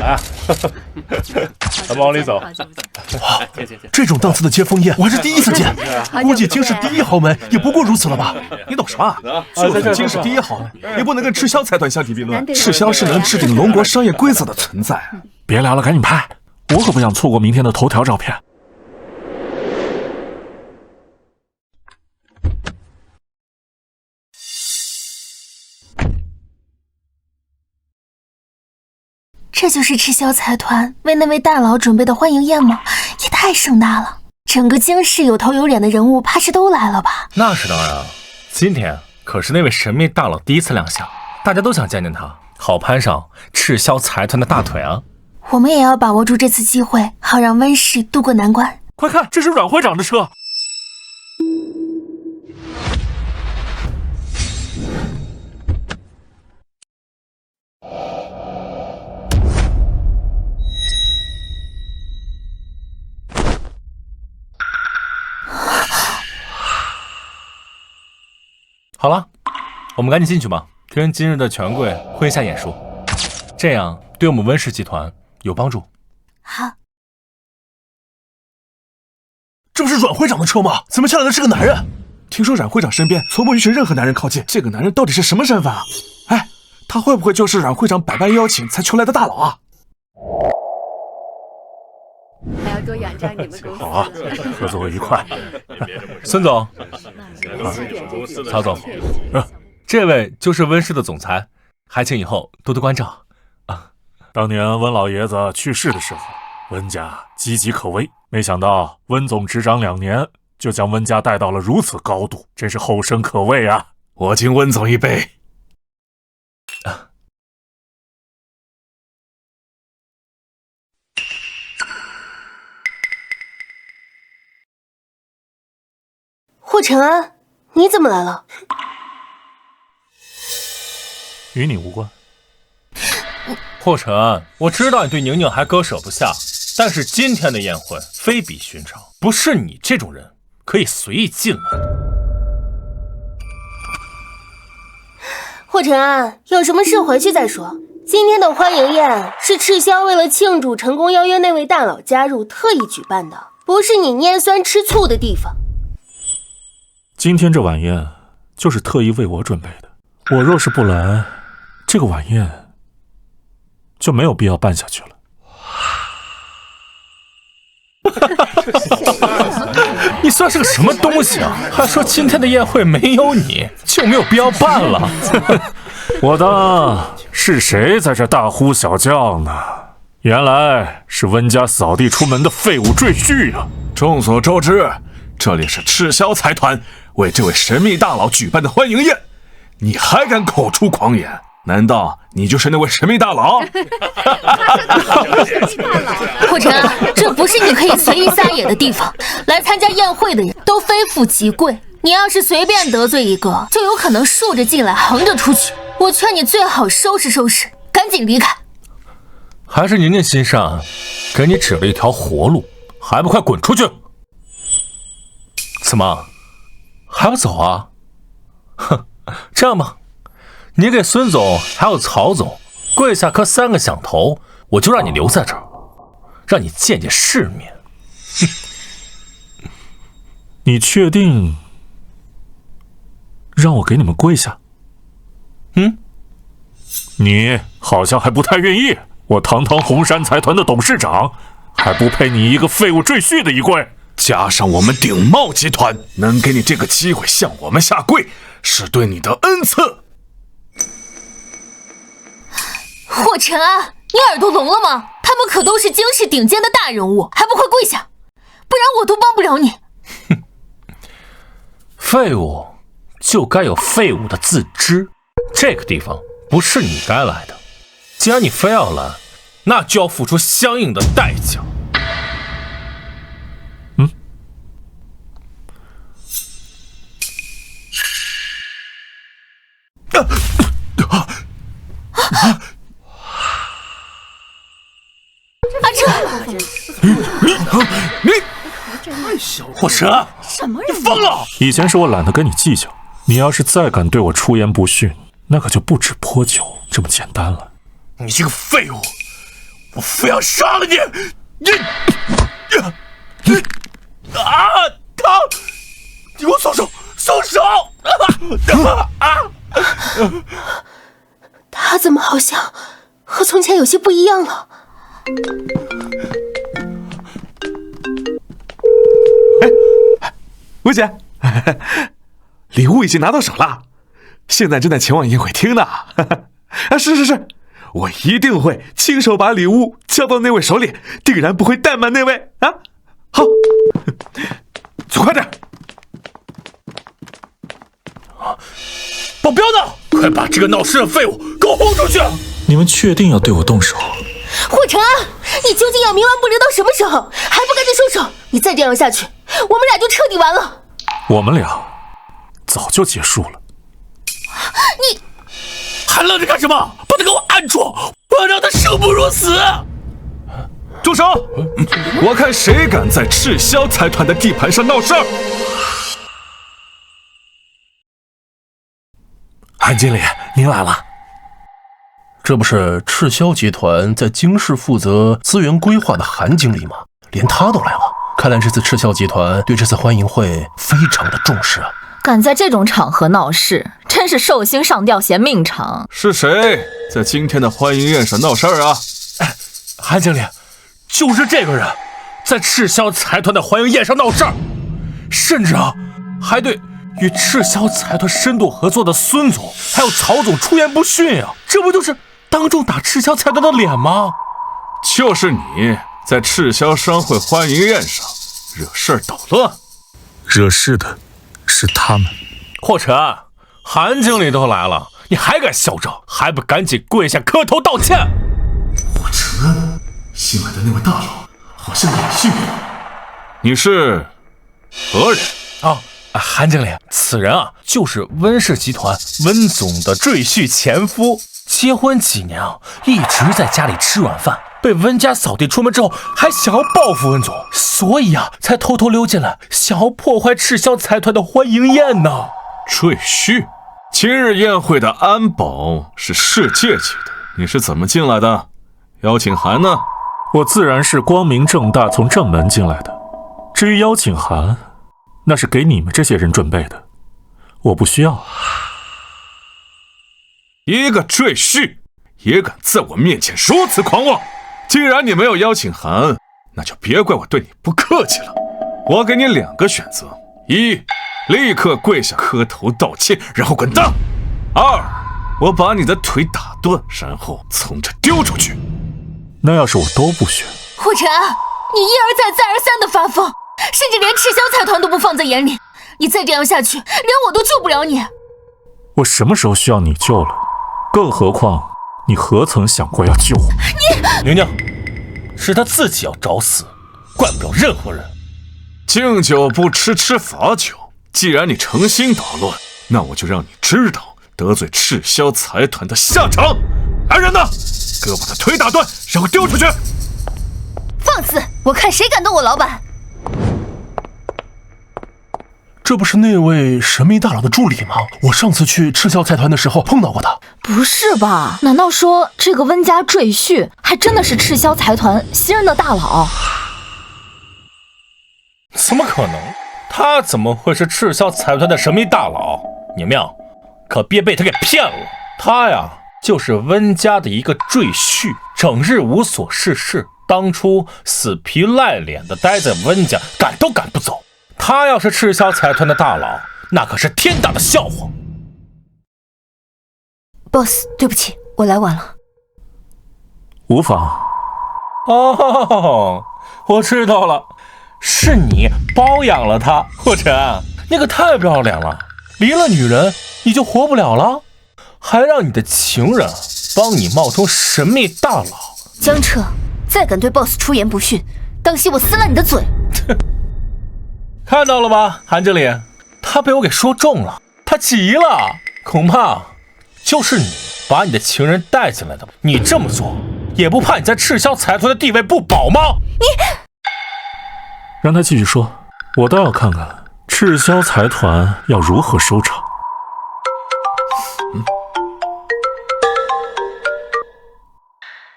[SPEAKER 6] 来，咱们往里走。
[SPEAKER 4] 哇，这种档次的接风宴我还是第一次见，估计京市第1豪门也不过如此了吧？
[SPEAKER 7] 你懂什么？就算京市第1豪门，也不能跟赤霄财团相提并论。赤霄是能制定龙国商业规则的存在。
[SPEAKER 2] 别聊了，赶紧拍！我可不想错过明天的头条照片。
[SPEAKER 3] 这就是赤霄财团为那位大佬准备的欢迎宴吗？也太盛大了，整个京市有头有脸的人物怕是都来了吧？
[SPEAKER 6] 那是当然，今天可是那位神秘大佬第一次亮相，大家都想见见他，好攀上赤霄财团的大腿啊！
[SPEAKER 3] 我们也要把握住这次机会，好让温氏渡过难关。
[SPEAKER 2] 快看，这是阮会长的车。
[SPEAKER 6] 好了，我们赶紧进去吧，跟今日的权贵会一下眼熟，这样对我们温氏集团有帮助。
[SPEAKER 3] 好。
[SPEAKER 4] 这不是阮会长的车吗？怎么下来的是个男人？
[SPEAKER 10] 听说阮会长身边从不允许任何男人靠近，这个男人到底是什么身份啊？哎，他会不会就是阮会长百般邀请才求来的大佬啊？
[SPEAKER 9] 还要多仰仗你们公司。
[SPEAKER 2] 好啊，合作愉快。
[SPEAKER 6] 孙总，曹总，这位就是温氏的总裁，还请以后多多关照啊。
[SPEAKER 2] 当年温老爷子去世的时候，温家岌岌可危，没想到温总执掌2年，就将温家带到了如此高度，真是后生可畏啊！
[SPEAKER 10] 我敬温总一杯。
[SPEAKER 8] 霍承安，你怎么来了？
[SPEAKER 2] 与你无关。
[SPEAKER 6] 霍承安，我知道你对宁宁还割舍不下，但是今天的宴会非比寻常，不是你这种人可以随意进来的。
[SPEAKER 8] 霍承安，有什么事回去再说。今天的欢迎宴是赤霄为了庆祝成功邀约那位大佬加入特意举办的，不是你拈酸吃醋的地方。
[SPEAKER 2] 今天这晚宴就是特意为我准备的，我若是不来，这个晚宴就没有必要办下去了。
[SPEAKER 6] 你算是个什么东西啊？还说今天的宴会没有你就没有必要办了？
[SPEAKER 2] 我当是谁在这大呼小叫呢？原来是温家扫地出门的废物赘婿啊！
[SPEAKER 10] 众所周知，这里是赤霄财团为这位神秘大佬举办的欢迎宴，你还敢口出狂言？难道你就是那位神秘大佬？
[SPEAKER 3] 霍承安，这不是你可以随意撒野的地方。来参加宴会的人都非富即贵，你要是随便得罪一个，就有可能竖着进来，横着出去。我劝你最好收拾收拾，赶紧离开。
[SPEAKER 6] 还是宁宁心善，给你指了一条活路，还不快滚出去！怎么，还不走啊？哼，这样吧，你给孙总还有曹总跪下磕3个响头，我就让你留在这儿，让你见见世面。
[SPEAKER 2] 你确定让我给你们跪下？你好像还不太愿意。我堂堂红山财团的董事长，还不配你一个废物赘婿的一跪。
[SPEAKER 10] 加上我们鼎茂集团能给你这个机会向我们下跪，是对你的恩赐。
[SPEAKER 3] 霍承安，你耳朵聋了吗？他们可都是京市顶尖的大人物，还不快跪下，不然我都帮不了你。
[SPEAKER 6] 废物就该有废物的自知，这个地方不是你该来的。既然你非要来，那就要付出相应的代价。
[SPEAKER 3] 阿彻，
[SPEAKER 6] 霍承安，你疯了！
[SPEAKER 2] 以前是我懒得跟你计较，你要是再敢对我出言不逊，那可就不止泼酒这么简单了。
[SPEAKER 6] 你这个废物，我非要杀了你！疼！你给我松手！松手！
[SPEAKER 8] 他怎么好像和从前有些不一样了？
[SPEAKER 10] 吴姐，礼物已经拿到手了，现在正在前往宴会厅呢。是，我一定会亲手把礼物交到那位手里，定然不会怠慢那位啊！好，走快点！
[SPEAKER 6] 保镖呢？快把这个闹事的废物给我轰出去！
[SPEAKER 2] 你们确定要对我动手？
[SPEAKER 3] 霍承安，你
[SPEAKER 8] 你究竟要冥顽不灵到什么时候？还不赶紧收手！你再这样下去，我们俩就彻底完了。
[SPEAKER 2] 我们俩早就结束了。
[SPEAKER 8] 你
[SPEAKER 6] 还愣着干什么？把他给我按住！我要让他生不如死！
[SPEAKER 7] 住手！我看谁敢在赤霄财团的地盘上闹事儿！
[SPEAKER 6] 韩经理，您来了。
[SPEAKER 4] 这不是赤霄集团在京市负责资源规划的韩经理吗？连他都来了，看来这次赤霄集团对这次欢迎会非常的重视啊！
[SPEAKER 1] 敢在这种场合闹事，真是寿星上吊嫌命长。
[SPEAKER 7] 是谁在今天的欢迎宴上闹事儿啊？
[SPEAKER 6] 韩经理，就是这个人，在赤霄财团的欢迎宴上闹事儿，甚至还对与赤霄财团深度合作的孙总还有曹总出言不逊啊！这不就是当众打赤霄财团的脸吗？
[SPEAKER 7] 就是你在赤霄商会欢迎宴上惹事儿捣乱，
[SPEAKER 2] 惹事的是他们。
[SPEAKER 6] 霍晨，韩经理都来了，你还敢嚣张？还不赶紧跪下磕头道歉！
[SPEAKER 7] 霍晨，新来的那位大佬好像也姓霍，你是何人？
[SPEAKER 6] 韩经理，此人就是温氏集团温总的赘婿前夫，结婚几年一直在家里吃软饭，被温家扫地出门之后，还想要报复温总，所以才偷偷溜进来，想要破坏赤霄财团的欢迎宴呢。
[SPEAKER 7] 赘婿，今日宴会的安保是世界级的，你是怎么进来的？邀请函呢？
[SPEAKER 2] 我自然是光明正大从正门进来的，至于邀请函，那是给你们这些人准备的，我不需要。
[SPEAKER 7] 一个赘婿也敢在我面前如此狂妄！既然你没有邀请函，那就别怪我对你不客气了。我给你2个选择：一，立刻跪下磕头道歉，然后滚蛋；二，我把你的腿打断，然后从这丢出去。
[SPEAKER 2] 那要是我都不选，
[SPEAKER 3] 霍晨，你一而再再而三的发疯，甚至连赤霄财团都不放在眼里。你再这样下去，连我都救不了你。
[SPEAKER 2] 我什么时候需要你救了？更何况你何曾想过要救我？
[SPEAKER 6] 宁宁，是他自己要找死，怪不了任何人。
[SPEAKER 7] 敬酒不吃吃罚酒，既然你诚心捣乱，那我就让你知道得罪赤霄财团的下场。来人呐，给我把他腿打断，然后丢出去！
[SPEAKER 3] 放肆！我看谁敢动我老板！
[SPEAKER 4] 这不是那位神秘大佬的助理吗？我上次去赤霄财团的时候碰到过他。
[SPEAKER 1] 不是吧？难道说这个温家赘婿还真的是赤霄财团新任的大佬？
[SPEAKER 6] 怎么可能？他怎么会是赤霄财团的神秘大佬？宁宁，可别被他给骗了。他呀，就是温家的一个赘婿，整日无所事事，当初死皮赖脸的待在温家，赶都赶不走。他要是赤霄财团的大佬，那可是天大的笑话。
[SPEAKER 1] boss， 对不起，我来晚了。
[SPEAKER 2] 无妨。
[SPEAKER 6] 哦，我知道了，是你包养了他。霍晨，你可太不要脸了，离了女人你就活不了了，还让你的情人帮你冒充神秘大佬。
[SPEAKER 1] 江彻，再敢对 boss 出言不逊，当心我撕烂你的嘴。
[SPEAKER 6] 看到了吧，韩经理，他被我给说中了，他急了，恐怕就是你把你的情人带进来的。你这么做也不怕你在赤霄财团的地位不保吗？
[SPEAKER 2] 你让他继续说，我倒要看看赤霄财团要如何收场。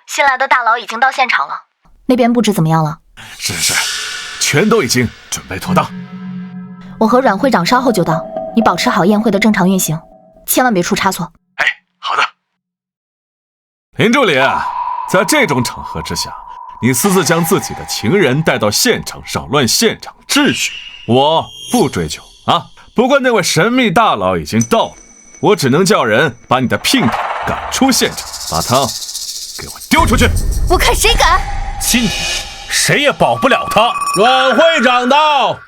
[SPEAKER 1] 新来的大佬已经到现场了，那边布置怎么样了？
[SPEAKER 7] 是，全都已经准备妥当。
[SPEAKER 1] 我和阮会长稍后就到，你保持好宴会的正常运行，千万别出差错。
[SPEAKER 7] 哎，好的。林助理，在这种场合之下，你私自将自己的情人带到现场，扰乱现场秩序，我不追究啊。不过那位神秘大佬已经到了，我只能叫人把你的姘头赶出现场，把他给我丢出去。
[SPEAKER 3] 我看谁敢！
[SPEAKER 6] 今天谁也保不了他。阮会长到。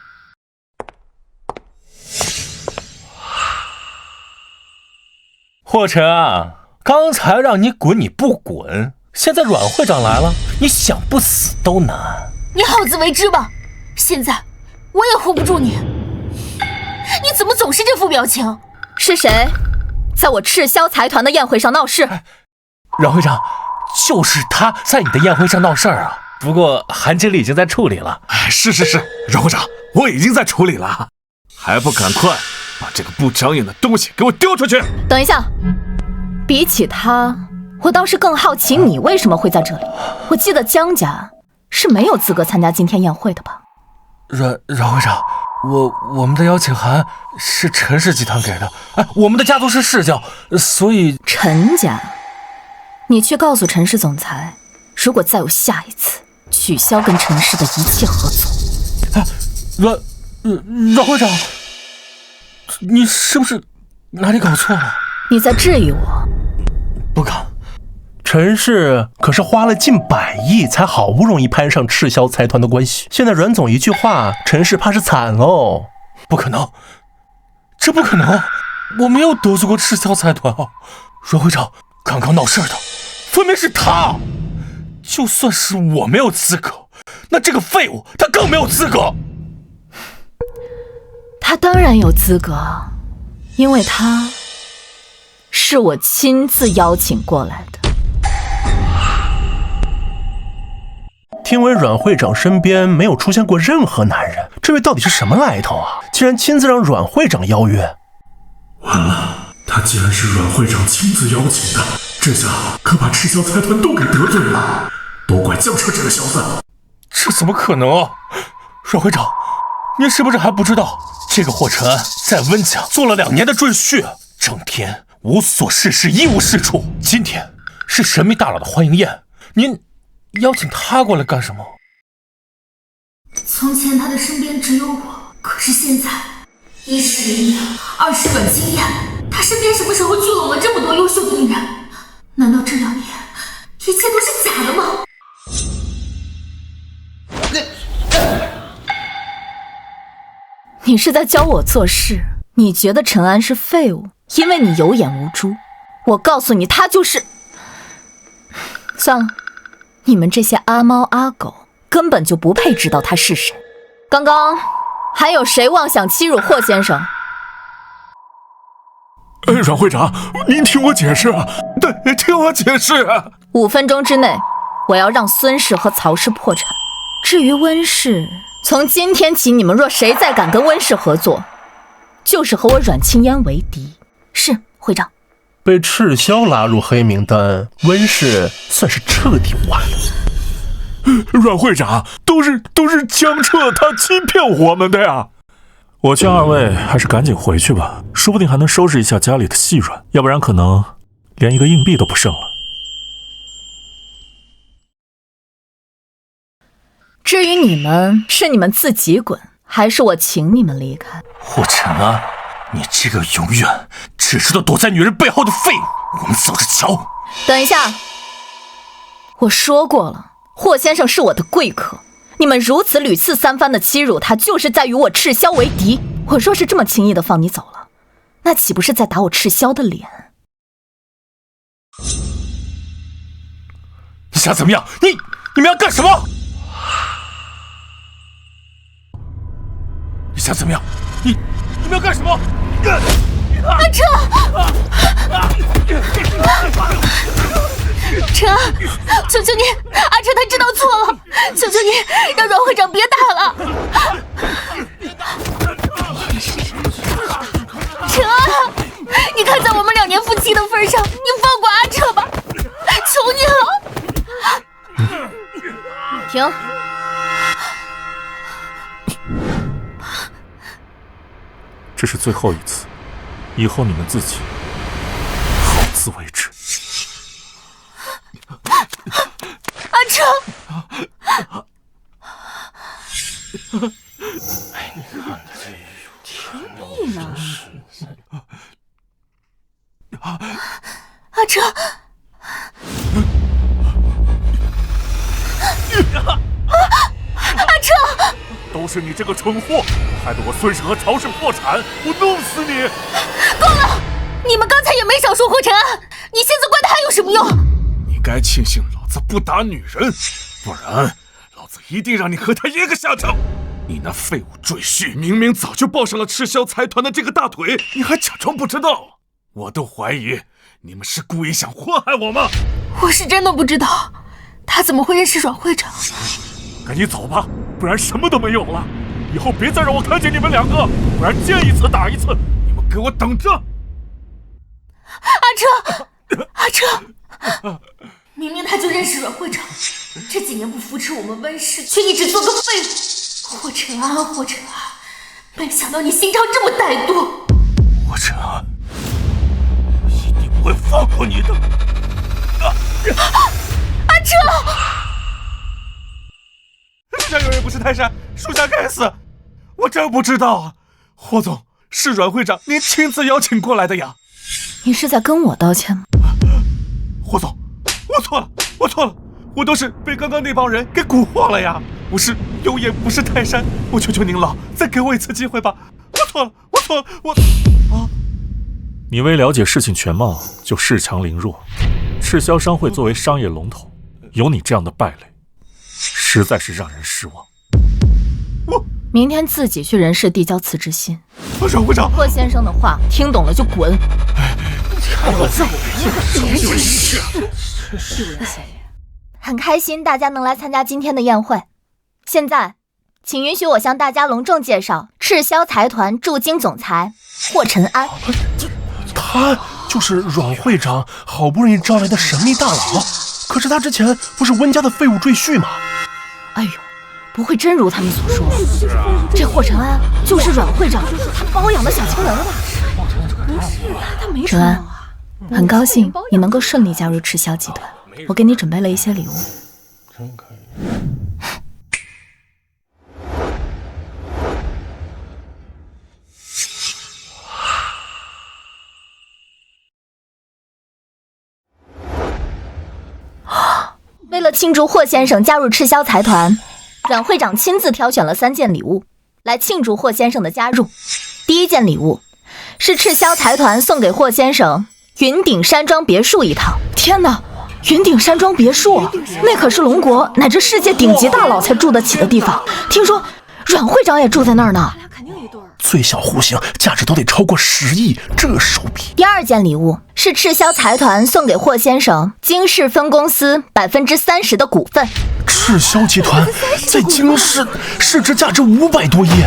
[SPEAKER 6] 霍晨啊，刚才让你滚你不滚，现在阮会长来了，你想不死都难。
[SPEAKER 3] 你好自为之吧。现在我也护不住你。你怎么总是这副表情？
[SPEAKER 1] 是谁在我赤霄财团的宴会上闹事？
[SPEAKER 6] 阮会长，就是他在你的宴会上闹事儿啊。不过韩经理已经在处理了。
[SPEAKER 10] 是，阮会长，我已经在处理了，还不赶快把这个不长眼的东西给我丢出去！
[SPEAKER 1] 等一下，比起他，我倒是更好奇你为什么会在这里。我记得江家是没有资格参加今天宴会的吧？
[SPEAKER 6] 阮会长，我们的邀请函是陈氏集团给的，我们的家族是世交，所以
[SPEAKER 1] 陈家，你去告诉陈氏总裁，如果再有下一次，取消跟陈氏的一切合作。
[SPEAKER 6] 阮会长，你是不是哪里搞错了？
[SPEAKER 1] 你在质疑我？
[SPEAKER 6] 不敢。
[SPEAKER 4] 陈氏可是花了近100亿才好不容易攀上赤霄财团的关系，现在阮总一句话，陈氏怕是惨喽。
[SPEAKER 6] 不可能，这不可能，我没有得罪过赤霄财团啊！阮会长，刚刚闹事的分明是他，就算是我没有资格，那这个废物他更没有资格。
[SPEAKER 1] 他当然有资格，因为他是我亲自邀请过来的。
[SPEAKER 4] 听闻阮会长身边没有出现过任何男人，这位到底是什么来头啊？竟然亲自让阮会长邀约。
[SPEAKER 2] 完了，他既然是阮会长亲自邀请的，这下可把赤霄财团都给得罪了，都怪江彻这个小子。
[SPEAKER 6] 这怎么可能啊？阮会长，您是不是还不知道，这个霍承安在温家做了2年的赘婿，整天无所事事，一无是处。今天是神秘大佬的欢迎宴，您邀请他过来干什么？
[SPEAKER 3] 从前他的身边只有我，可是现在1是林阳，2是阮清燕，他身边什么时候聚拢了这么多优秀的女人？难道这2年一切都是假的吗？
[SPEAKER 1] 你是在教我做事？你觉得陈安是废物，因为你有眼无珠。我告诉你，他就是……算了，你们这些阿猫阿狗根本就不配知道他是谁。刚刚还有谁妄想欺辱霍先生？
[SPEAKER 2] 阮会长，您听我解释啊！对，听我解释啊
[SPEAKER 1] ！5分钟之内，我要让孙氏和曹氏破产。至于温氏，从今天起，你们若谁再敢跟温氏合作，就是和我阮清烟为敌。是，会长。
[SPEAKER 4] 被赤霄拉入黑名单，温氏算是彻底完了。
[SPEAKER 2] 阮会长，都是江彻他欺骗我们的呀！我劝2位还是赶紧回去吧，说不定还能收拾一下家里的细软，要不然可能连一个硬币都不剩了。
[SPEAKER 1] 至于你们，是你们自己滚，还是我请你们离开？
[SPEAKER 6] 霍承安，你这个永远只知道躲在女人背后的废物，我们走着瞧。
[SPEAKER 1] 等一下，我说过了，霍先生是我的贵客，你们如此屡次3番的欺辱他，就是在与我赤霄为敌。我若是这么轻易的放你走了，那岂不是在打我赤霄的脸？
[SPEAKER 6] 你想怎么样？你们要干什么？你想怎么样？你们要干什么？
[SPEAKER 3] 阿彻，陈安，求求你，阿彻他知道错了，求求你让阮会长别打了。陈安，你看在我们2年夫妻的份上，你放过阿彻吧，求你了。
[SPEAKER 1] 停。
[SPEAKER 2] 这是最后一次，以后你们自己好自为之。
[SPEAKER 3] 阿彻，
[SPEAKER 5] 哎，你看这
[SPEAKER 1] 听腻了。
[SPEAKER 3] 阿彻，阿彻，
[SPEAKER 2] 都是你这个蠢货，害得我孙氏和曹氏破产，我弄死你！
[SPEAKER 3] 够了！你们刚才也没少说霍承安，你现在怪他有什么用？
[SPEAKER 5] 你该庆幸老
[SPEAKER 7] 子不打女人，不然老子一定让你和他一个下场！你那废物赘婿，明明早就抱上了赤霄财团的这个大腿，你还假装不知道？我都怀疑你们是故意想祸害我吗？
[SPEAKER 3] 我是真的不知道，他怎么会认识阮会长？
[SPEAKER 2] 赶紧走吧，不然什么都没有了。以后别再让我看见你们两个，不然见一次打一次。
[SPEAKER 7] 你们给我等着！
[SPEAKER 3] 阿彻，明明他就认识阮会长，这几年不扶持我们温氏，却一直做个废物。霍尘安，没想到你心肠这么歹毒。
[SPEAKER 7] 霍尘安，我一定不会放过你的。
[SPEAKER 3] 阿彻，
[SPEAKER 7] 树下有人不是泰山，树下该死！我真不知道啊，霍总是阮会长您亲自邀请过来的呀。
[SPEAKER 1] 你是在跟我道歉吗？
[SPEAKER 7] 霍总，我错了，我都是被刚刚那帮人给蛊惑了呀！我是有眼不识泰山，我求求您了，再给我一次机会吧！我错了，
[SPEAKER 2] 你未了解事情全貌就恃强凌弱，赤霄商会作为商业龙头，有你这样的败类，实在是让人失望。
[SPEAKER 1] 明天自己去人事递交辞职信。
[SPEAKER 7] 阮会长，
[SPEAKER 1] 霍先生的话听懂了就滚。很开心大家能来参加今天的宴会。现在，请允许我向大家隆重介绍赤霄财团驻京总裁霍尘安。
[SPEAKER 4] 他就是阮会长好不容易招来的神秘大佬，可是他之前不是温家的废物赘婿吗？
[SPEAKER 1] 哎呦，不会真如他们所说，这霍尘安就是阮会长他包养的小情人吧？不是，他没尘安，很高兴你能够顺利加入赤霄集团，我给你准备了一些礼物。
[SPEAKER 4] 真可以。
[SPEAKER 1] 为了庆祝霍先生加入赤霄财团，阮会长亲自挑选了3件礼物来庆祝霍先生的加入。第一件礼物是赤霄财团送给霍先生云顶山庄别墅一套。天哪，云顶山庄别墅，那可是龙国乃至世界顶级大佬才住得起的地方，听说阮会长也住在那儿呢。
[SPEAKER 4] 最小户型价值都得超过10亿，这手笔。
[SPEAKER 1] 第二件礼物是赤霄财团送给霍先生京市分公司30%的股份。
[SPEAKER 4] 赤霄集团在京市市值价值500多亿，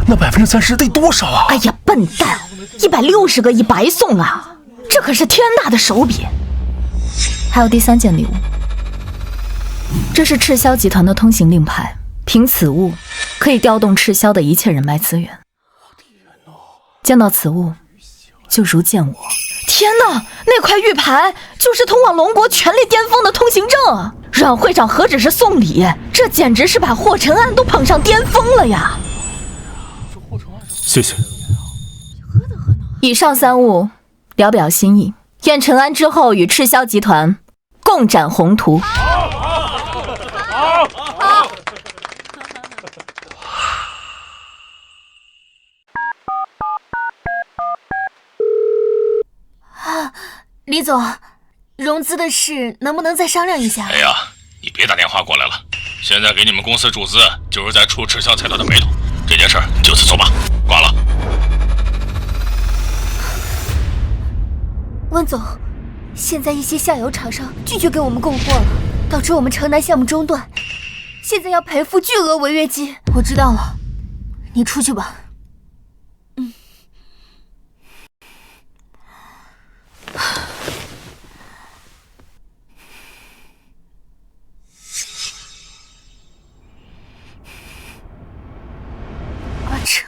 [SPEAKER 4] 那30%得多少啊？
[SPEAKER 1] 哎呀，笨蛋，160个亿白送啊！这可是天大的手笔。还有第3件礼物，这是赤霄集团的通行令牌，凭此物可以调动赤霄的一切人脉资源。见到此物，就如见我。天哪，那块玉牌就是通往龙国权力巅峰的通行证啊！阮会长何止是送礼，这简直是把霍尘安都捧上巅峰了呀！
[SPEAKER 2] 谢谢。
[SPEAKER 1] 以上3物聊表心意，愿尘安之后与赤霄集团共展宏图。
[SPEAKER 3] 李总，融资的事能不能再商量一下？
[SPEAKER 11] 哎呀，你别打电话过来了，现在给你们公司注资就是在触赤霄财团的眉头，这件事就此作罢，挂了。
[SPEAKER 9] 温总，现在一些下游厂商拒绝给我们供货了，导致我们城南项目中断，现在要赔付巨额违约金。
[SPEAKER 3] 我知道了，你出去吧。阿彻，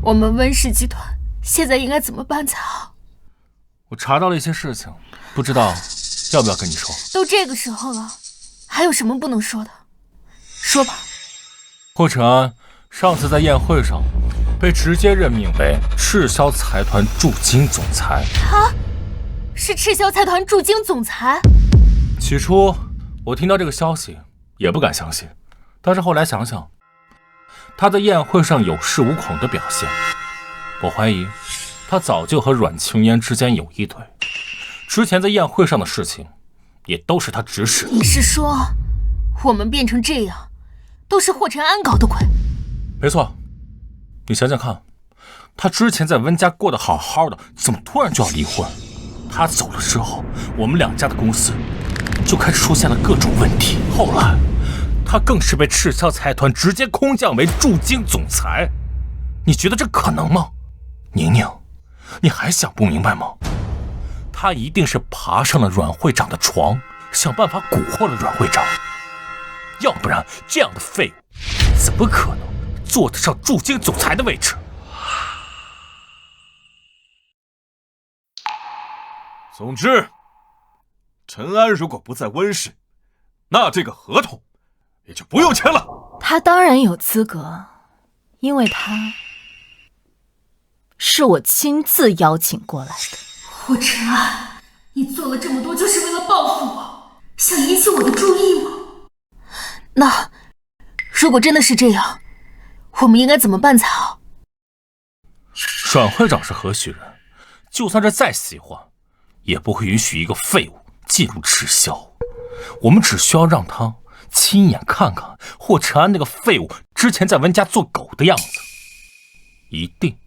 [SPEAKER 3] 我们温氏集团现在应该怎么办才好？
[SPEAKER 6] 我查到了一些事情，不知道要不要跟你说。
[SPEAKER 3] 都这个时候了，还有什么不能说的？说吧。
[SPEAKER 6] 霍尘安上次在宴会上被直接任命为赤霄财团驻京总裁。
[SPEAKER 3] 他是赤霄财团驻京总裁？
[SPEAKER 6] 起初我听到这个消息也不敢相信，但是后来想想，他在宴会上有恃无恐的表现，我怀疑他早就和阮青烟之间有一腿。之前在宴会上的事情，也都是他指使的。
[SPEAKER 3] 你是说，我们变成这样，都是霍晨安搞的鬼？
[SPEAKER 6] 没错，你想想看，他之前在温家过得好好的，怎么突然就要离婚？他走了之后，我们两家的公司就开始出现了各种问题。后来，他更是被赤霄财团直接空降为驻京总裁。你觉得这可能吗？宁宁，你还想不明白吗？他一定是爬上了阮会长的床，想办法蛊惑了阮会长，要不然这样的废物怎么可能坐得上驻京总裁的位置？
[SPEAKER 7] 总之，陈安如果不在温氏，那这个合同也就不用签了。
[SPEAKER 1] 他当然有资格，因为他是我亲自邀请过来的。
[SPEAKER 3] 霍晨安，你做了这么多就是为了报复我，想引起我的注意吗？那如果真的是这样，我们应该怎么办才好？
[SPEAKER 6] 阮会长是何许人？就算是再喜欢，也不会允许一个废物进入赤霄。我们只需要让他亲眼看看霍晨安那个废物之前在温家做狗的样子，一定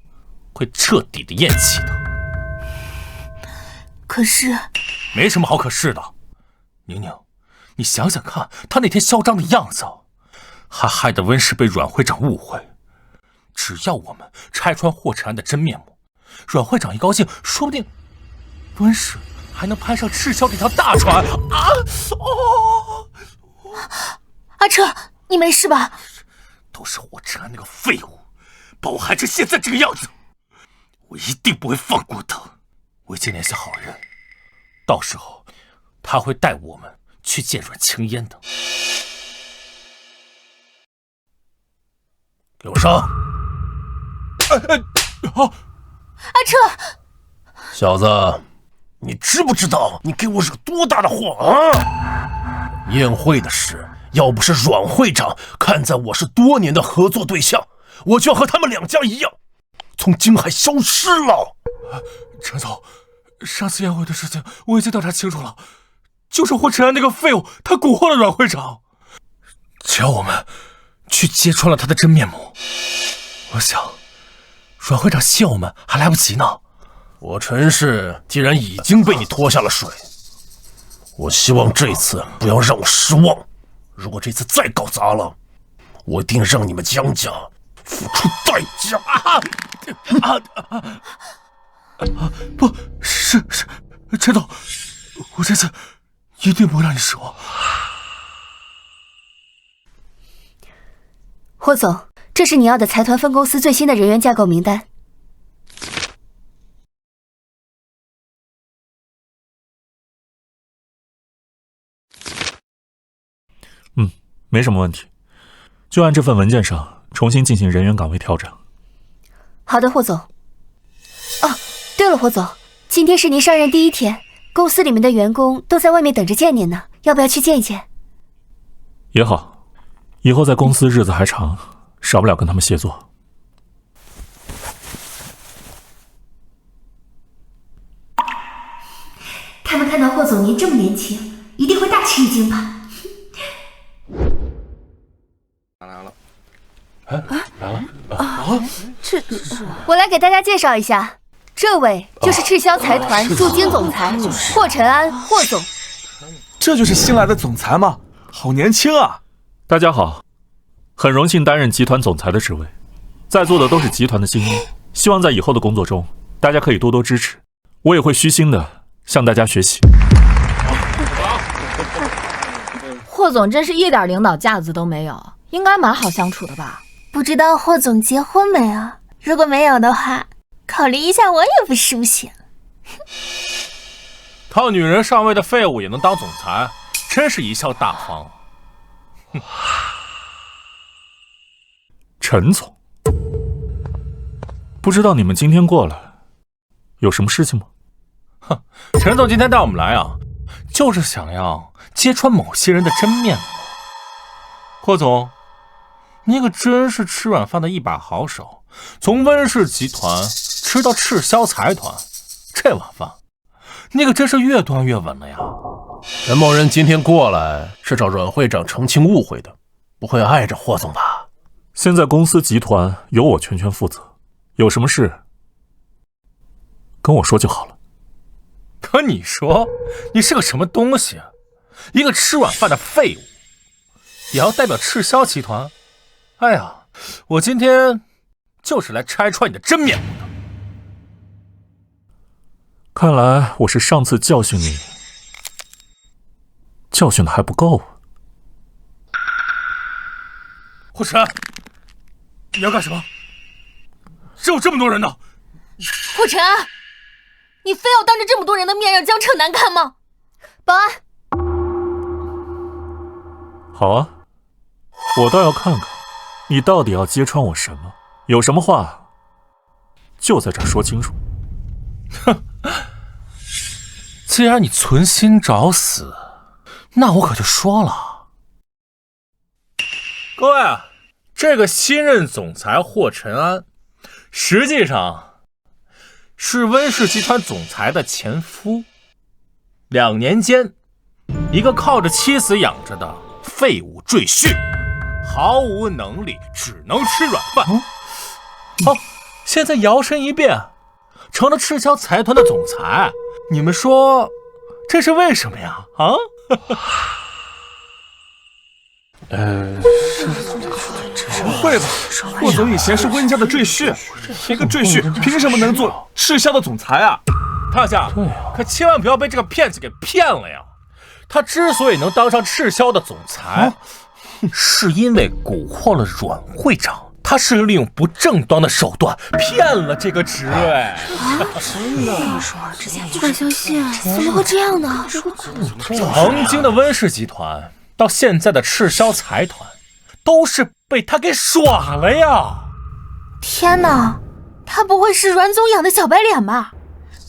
[SPEAKER 6] 会彻底的厌弃的。
[SPEAKER 3] 可是，
[SPEAKER 6] 没什么好可是的。宁宁，你想想看，他那天嚣张的样子，还害得温氏被阮会长误会。只要我们拆穿霍晨安的真面目，阮会长一高兴，说不定温氏还能攀上赤霄这条大船啊！哦，
[SPEAKER 3] 阿彻，你没事吧？
[SPEAKER 6] 都是霍晨安那个废物，把我害成现在这个样子，我一定不会放过他。我已经联系好人，到时候他会带我们去见阮青烟的。
[SPEAKER 4] 给我上！
[SPEAKER 3] 阿彻，
[SPEAKER 4] 小子，你知不知道你给我惹多大的祸啊？宴会的事，要不是阮会长看在我是多年的合作对象，我就要和他们两家一样，从京海消失了。
[SPEAKER 6] 陈总，上次宴会的事情我已经调查清楚了，就是霍晨安那个废物，他蛊惑了阮会长。只要我们去揭穿了他的真面目，我想阮会长谢我们还来不及呢。
[SPEAKER 4] 我陈氏既然已经被你拖下了水，我希望这次不要让我失望。如果这次再搞砸了，我一定让你们江家付出代价。
[SPEAKER 6] 不是陈总，我这次一定不会让你失望。
[SPEAKER 12] 霍总，这是你要的财团分公司最新的人员架构名单。
[SPEAKER 2] 没什么问题，就按这份文件上重新进行人员岗位调整。
[SPEAKER 12] 好的，霍总。哦，对了，霍总，今天是您上任第一天，公司里面的员工都在外面等着见您呢，要不要去见一见？
[SPEAKER 2] 也好，以后在公司日子还长，少不了跟他们协作。
[SPEAKER 12] 他们看到霍总您这么年轻，一定会大吃一惊吧？我来给大家介绍一下，这位就是赤霄财团驻京总裁霍晨安，霍总。
[SPEAKER 10] 这就是新来的总裁吗？好年轻啊！
[SPEAKER 2] 大家好，很荣幸担任集团总裁的职位，在座的都是集团的精英，希望在以后的工作中，大家可以多多支持，我也会虚心的向大家学习。
[SPEAKER 1] 霍总真是一点领导架子都没有，应该蛮好相处的吧？
[SPEAKER 8] 不知道霍总结婚没有？如果没有的话，考虑一下我也不是不行。
[SPEAKER 6] 靠女人上位的废物也能当总裁，真是贻笑大方。
[SPEAKER 2] 陈总，不知道你们今天过来有什么事情吗？
[SPEAKER 6] 哼，陈总今天带我们来啊，就是想要揭穿某些人的真面目。霍总，你可真是吃软饭的一把好手，从温氏集团吃到赤霄财团，这碗饭你可真是越端越稳了呀。
[SPEAKER 4] 陈某人今天过来是找阮会长澄清误会的，不会碍着霍总吧？
[SPEAKER 2] 现在公司集团由我全权负责，有什么事跟我说就好了。
[SPEAKER 6] 可你说，你是个什么东西啊？一个吃软饭的废物，也要代表赤霄集团？哎呀，我今天就是来拆穿你的真面目的。
[SPEAKER 2] 看来我是上次教训你，教训的还不够啊。
[SPEAKER 6] 霍晨，你要干什么？只有这么多人呢。
[SPEAKER 3] 霍晨，你非要当着这么多人的面让江彻难看吗？
[SPEAKER 12] 保安，
[SPEAKER 2] 好啊，我倒要看看你到底要揭穿我什么，有什么话就在这儿说清楚。
[SPEAKER 6] 哼，既然你存心找死，那我可就说了。各位啊，这个新任总裁霍晨安，实际上是温氏集团总裁的前夫。2年间，一个靠着妻子养着的废物赘婿，毫无能力，只能吃软饭。好，现在摇身一变，成了赤霄财团的总裁。你们说这是为什么呀？啊？
[SPEAKER 7] 不会吧？霍总以前是温家的赘婿，一个赘婿凭什么能做赤霄的总裁啊？
[SPEAKER 6] 大家可千万不要被这个骗子给骗了呀！他之所以能当上赤霄的总裁，是因为蛊惑了阮会长，他是利用不正当的手段骗了这个职位。
[SPEAKER 12] 真的？不敢相信，怎么会这样呢？
[SPEAKER 6] 曾经的温氏集团到现在的赤霄财团，都是被他给耍了呀！
[SPEAKER 3] 天哪，他不会是阮总养的小白脸吧？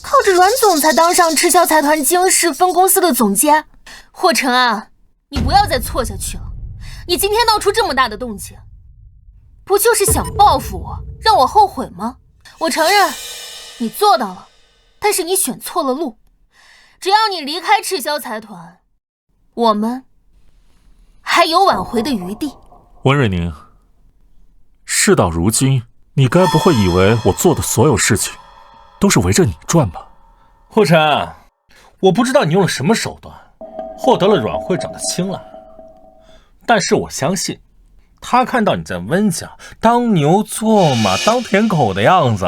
[SPEAKER 3] 靠着阮总才当上赤霄财团京市分公司的总监。霍晨安，你不要再错下去了。你今天闹出这么大的动静，不就是想报复我，让我后悔吗？我承认你做到了，但是你选错了路。只要你离开赤霄财团，我们还有挽回的余地。
[SPEAKER 2] 温瑞宁，事到如今，你该不会以为我做的所有事情都是围着你转吧？
[SPEAKER 6] 霍晨，我不知道你用了什么手段获得了阮会长的青睐，但是我相信他看到你在温家当牛做马当舔狗的样子，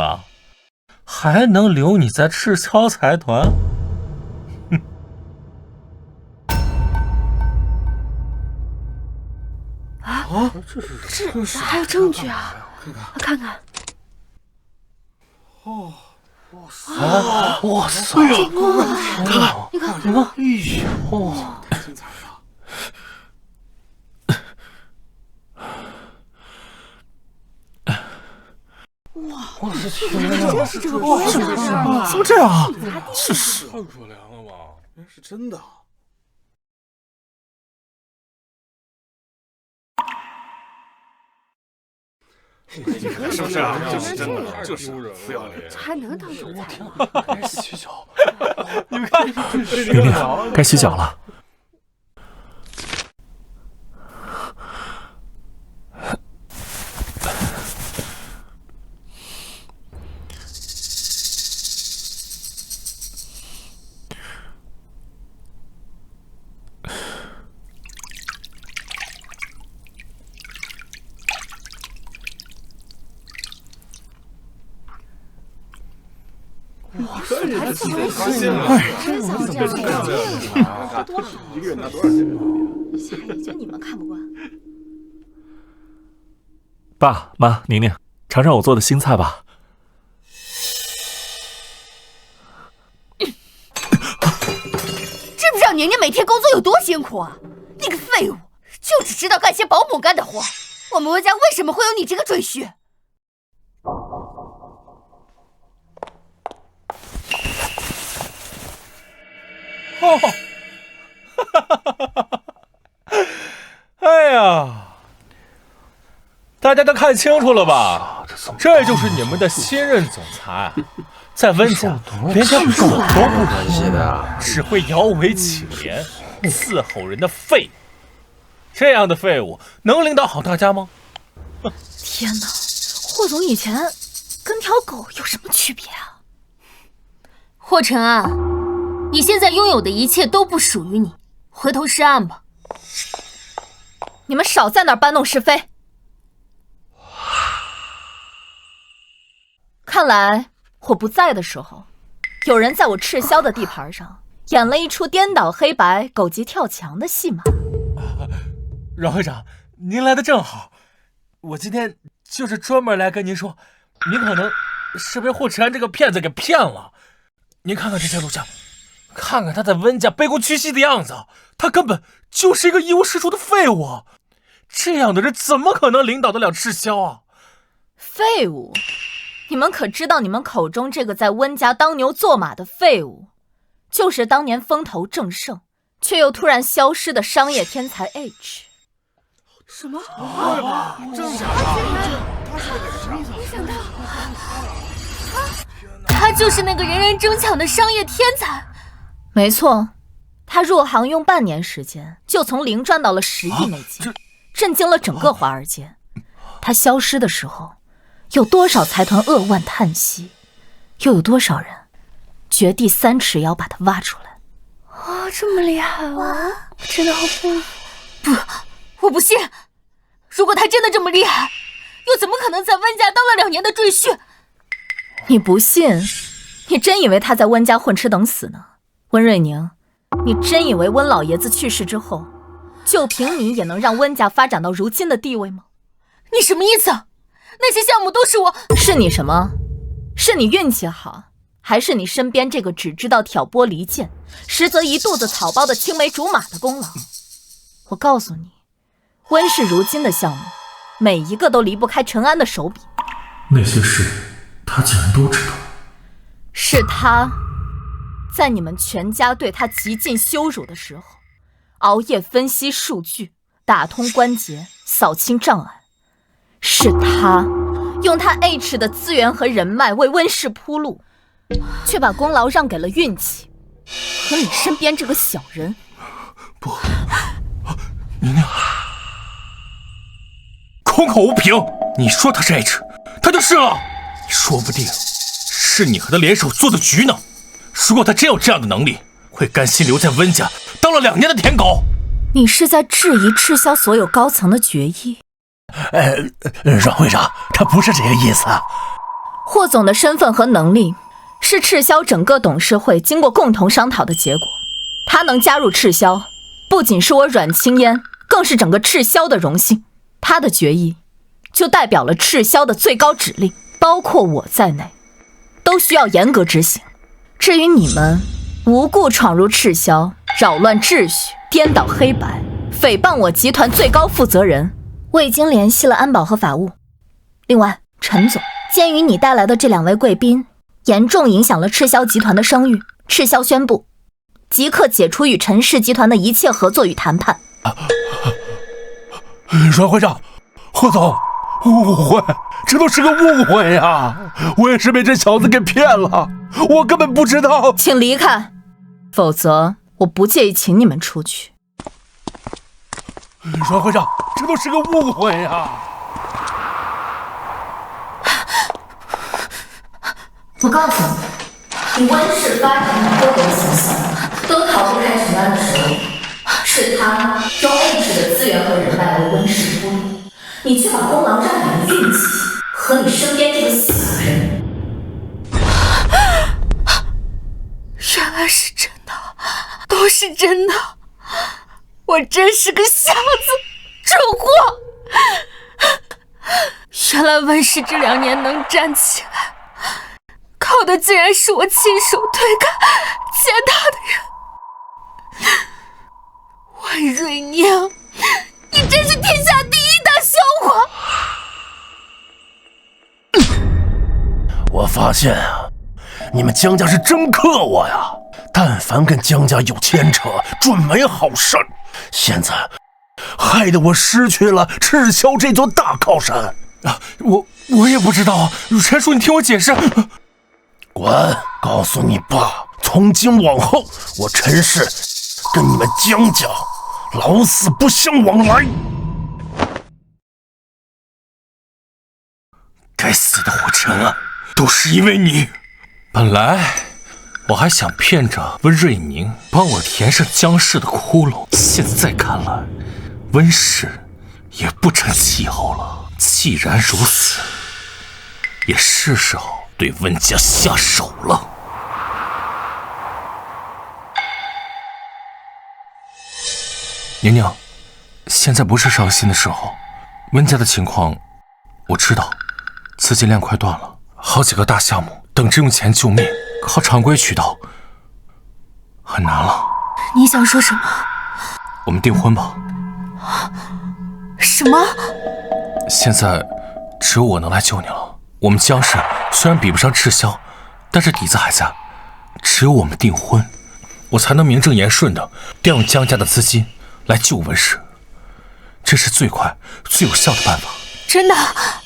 [SPEAKER 6] 还能留你在赤霄财团？
[SPEAKER 12] 这还有证据啊！看看。
[SPEAKER 10] 哦，
[SPEAKER 6] 哇塞！
[SPEAKER 12] 你看，
[SPEAKER 10] 哎呀，哇，太精彩了！
[SPEAKER 12] 哇，真是这个故事啊！
[SPEAKER 10] 怎么这样啊？是太可怜了吧？原来是真的。是不是啊？就是真的，就是不要脸，
[SPEAKER 12] 还能当总裁？
[SPEAKER 10] 该洗脚，
[SPEAKER 6] 你们看，
[SPEAKER 2] 玲玲，该洗脚了。
[SPEAKER 12] 哇塞，还这么
[SPEAKER 10] 发现了！
[SPEAKER 12] 真想这样
[SPEAKER 10] 这多好，一个月拿多少钱？
[SPEAKER 12] 下也就你们看不惯。
[SPEAKER 2] 爸妈，宁宁，尝尝我做的新菜吧。
[SPEAKER 9] 知不知道宁宁每天工作有多辛苦啊？你个废物，就只知道干些保姆干的活。我们温家为什么会有你这个赘婿？
[SPEAKER 6] 哦，哎呀，大家都看清楚了吧？这就是你们的新任总裁，在温家连点狗都不如的，只会摇尾乞怜、伺候人的废物。这样的废物能领导好大家吗？
[SPEAKER 1] 天哪，霍总以前跟条狗有什么区别啊？
[SPEAKER 3] 霍晨安，你现在拥有的一切都不属于你，回头是岸吧。
[SPEAKER 1] 你们少在那儿搬弄是非。看来我不在的时候，有人在我赤霄的地盘上演了一出颠倒黑白、狗急跳墙的戏码。
[SPEAKER 6] 阮会长，您来的正好，我今天就是专门来跟您说，您可能是被霍晨安这个骗子给骗了。您看看这些录像，看看他在温家卑躬屈膝的样子，他根本就是一个一无是处的废物。这样的人怎么可能领导得了赤霄啊？
[SPEAKER 1] 废物？你们可知道，你们口中这个在温家当牛做马的废物，就是当年风头正盛，却又突然消失的商业天才 H。
[SPEAKER 9] 什么？
[SPEAKER 5] 真假
[SPEAKER 9] 的？
[SPEAKER 3] 没想到，他就是那个人人争抢的商业天才。
[SPEAKER 1] 没错，他入行用半年时间，就从零赚到了10亿美金，震惊了整个华尔街。他消失的时候，有多少财团扼腕叹息，又有多少人掘地3尺要把他挖出来。
[SPEAKER 9] 这么厉害啊！真的好佩服。
[SPEAKER 3] 不，我不信。如果他真的这么厉害，又怎么可能在温家当了2年的赘婿？
[SPEAKER 1] 你不信？你真以为他在温家混吃等死呢？温瑞宁，你真以为温老爷子去世之后，就凭你也能让温家发展到如今的地位吗？
[SPEAKER 3] 你什么意思？那些项目都是我……
[SPEAKER 1] 是你什么？是你运气好，还是你身边这个只知道挑拨离间，实则一肚子草包的青梅竹马的功劳？我告诉你，温氏如今的项目，每一个都离不开陈安的手笔。
[SPEAKER 2] 那些事，他竟然都知道。
[SPEAKER 1] 是他，在你们全家对他极尽羞辱的时候，熬夜分析数据，打通关节，扫清障碍。是他，用他 H 的资源和人脉为温氏铺路，却把功劳让给了运气和你身边这个小人。
[SPEAKER 6] 不，宁宁，空口无凭。你说他是 H， 他就是了。说不定是你和他联手做的局呢。如果他真有这样的能力，会甘心留在温家当了2年的舔狗？
[SPEAKER 1] 你是在质疑赤霄所有高层的决议？
[SPEAKER 4] 阮会长，他不是这个意思。
[SPEAKER 1] 霍总的身份和能力是赤霄整个董事会经过共同商讨的结果。他能加入赤霄，不仅是我阮青烟，更是整个赤霄的荣幸。他的决议就代表了赤霄的最高指令，包括我在内，都需要严格执行。至于你们无故闯入赤霄，扰乱秩序，颠倒黑白，诽谤我集团最高负责人，我已经联系了安保和法务。另外，陈总，鉴于你带来的这2位贵宾严重影响了赤霄集团的声誉，赤霄宣布即刻解除与陈氏集团的一切合作与谈判。
[SPEAKER 4] 阮会长，霍总，误会，这都是个误会呀！我也是被这小子给骗了，我根本不知道。
[SPEAKER 1] 请离开，否则我不介意请你们出去。
[SPEAKER 4] 阮会长，这都是个误会呀！
[SPEAKER 1] 我告诉你，你温氏发展的各种形象都逃不开陈安的手里，是他用 H 的资源和人脉为温氏铺路，你却把功劳让给了运气和你身边这个小人。
[SPEAKER 3] 原来是真的，都是真的，我真是个小子，蠢货！原来温氏这2年能站起来，靠的竟然是我亲手推开见他的人。温瑞宁，你真是天下第一大笑话！
[SPEAKER 4] 我发现啊，你们江家是真克我呀！但凡跟江家有牵扯，准没好事。现在害得我失去了赤霄这座大靠山。
[SPEAKER 6] 我也不知道啊，陈叔，你听我解释。
[SPEAKER 4] 滚！告诉你爸，从今往后，我陈氏跟你们江家老死不相往来。
[SPEAKER 6] 该死的火尘啊，都是因为你！本来我还想骗着温瑞宁帮我填上江氏的窟窿，现在看来，温氏也不成气候了。既然如此，也是时候对温家下手了。宁宁，现在不是伤心的时候。温家的情况我知道，资金链快断了，好几个大项目等着用钱救命，靠常规渠道很难了。
[SPEAKER 3] 你想说什么？
[SPEAKER 6] 我们订婚吧。
[SPEAKER 3] 什么？
[SPEAKER 6] 现在只有我能来救你了。我们江氏虽然比不上赤霄，但是底子还在。只有我们订婚，我才能名正言顺的调用江家的资金来救温氏，这是最快最有效的办法。
[SPEAKER 3] 真的？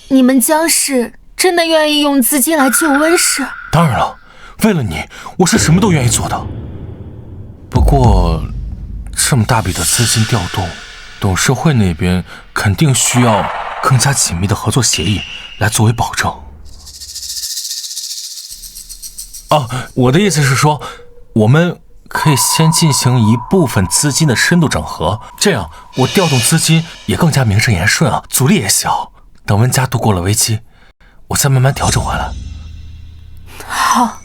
[SPEAKER 3] 你们江氏真的愿意用资金来救温氏？
[SPEAKER 6] 当然了，为了你，我是什么都愿意做的。不过这么大笔的资金调动，董事会那边肯定需要更加紧密的合作协议来作为保证。我的意思是说，我们可以先进行一部分资金的深度整合，这样我调动资金也更加名正言顺啊，阻力也小。等温家度过了危机，我再慢慢调整回来。
[SPEAKER 3] 好，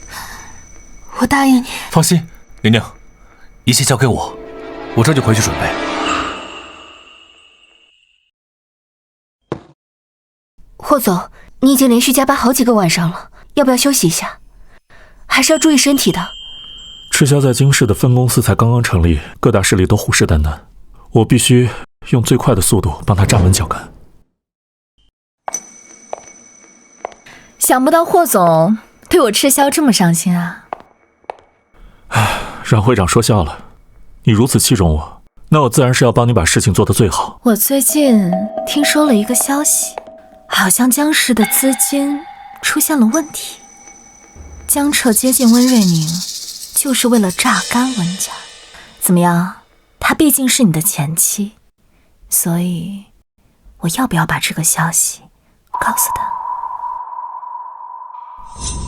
[SPEAKER 3] 我答应你。
[SPEAKER 6] 放心，宁宁，一切交给我，我这就回去准备。
[SPEAKER 12] 霍总，你已经连续加班好几个晚上了，要不要休息一下？还是要注意身体的。
[SPEAKER 2] 赤霄在京市的分公司才刚刚成立，各大势力都虎视眈眈，我必须用最快的速度帮他站稳脚跟。
[SPEAKER 1] 想不到霍总对我赤霄这么上心啊！
[SPEAKER 2] 阮会长说笑了，你如此器重我，那我自然是要帮你把事情做得最好。
[SPEAKER 1] 我最近听说了一个消息，好像江氏的资金出现了问题。江彻接近温瑞宁，就是为了榨干温家。怎么样？她毕竟是你的前妻，所以我要不要把这个消息告诉她？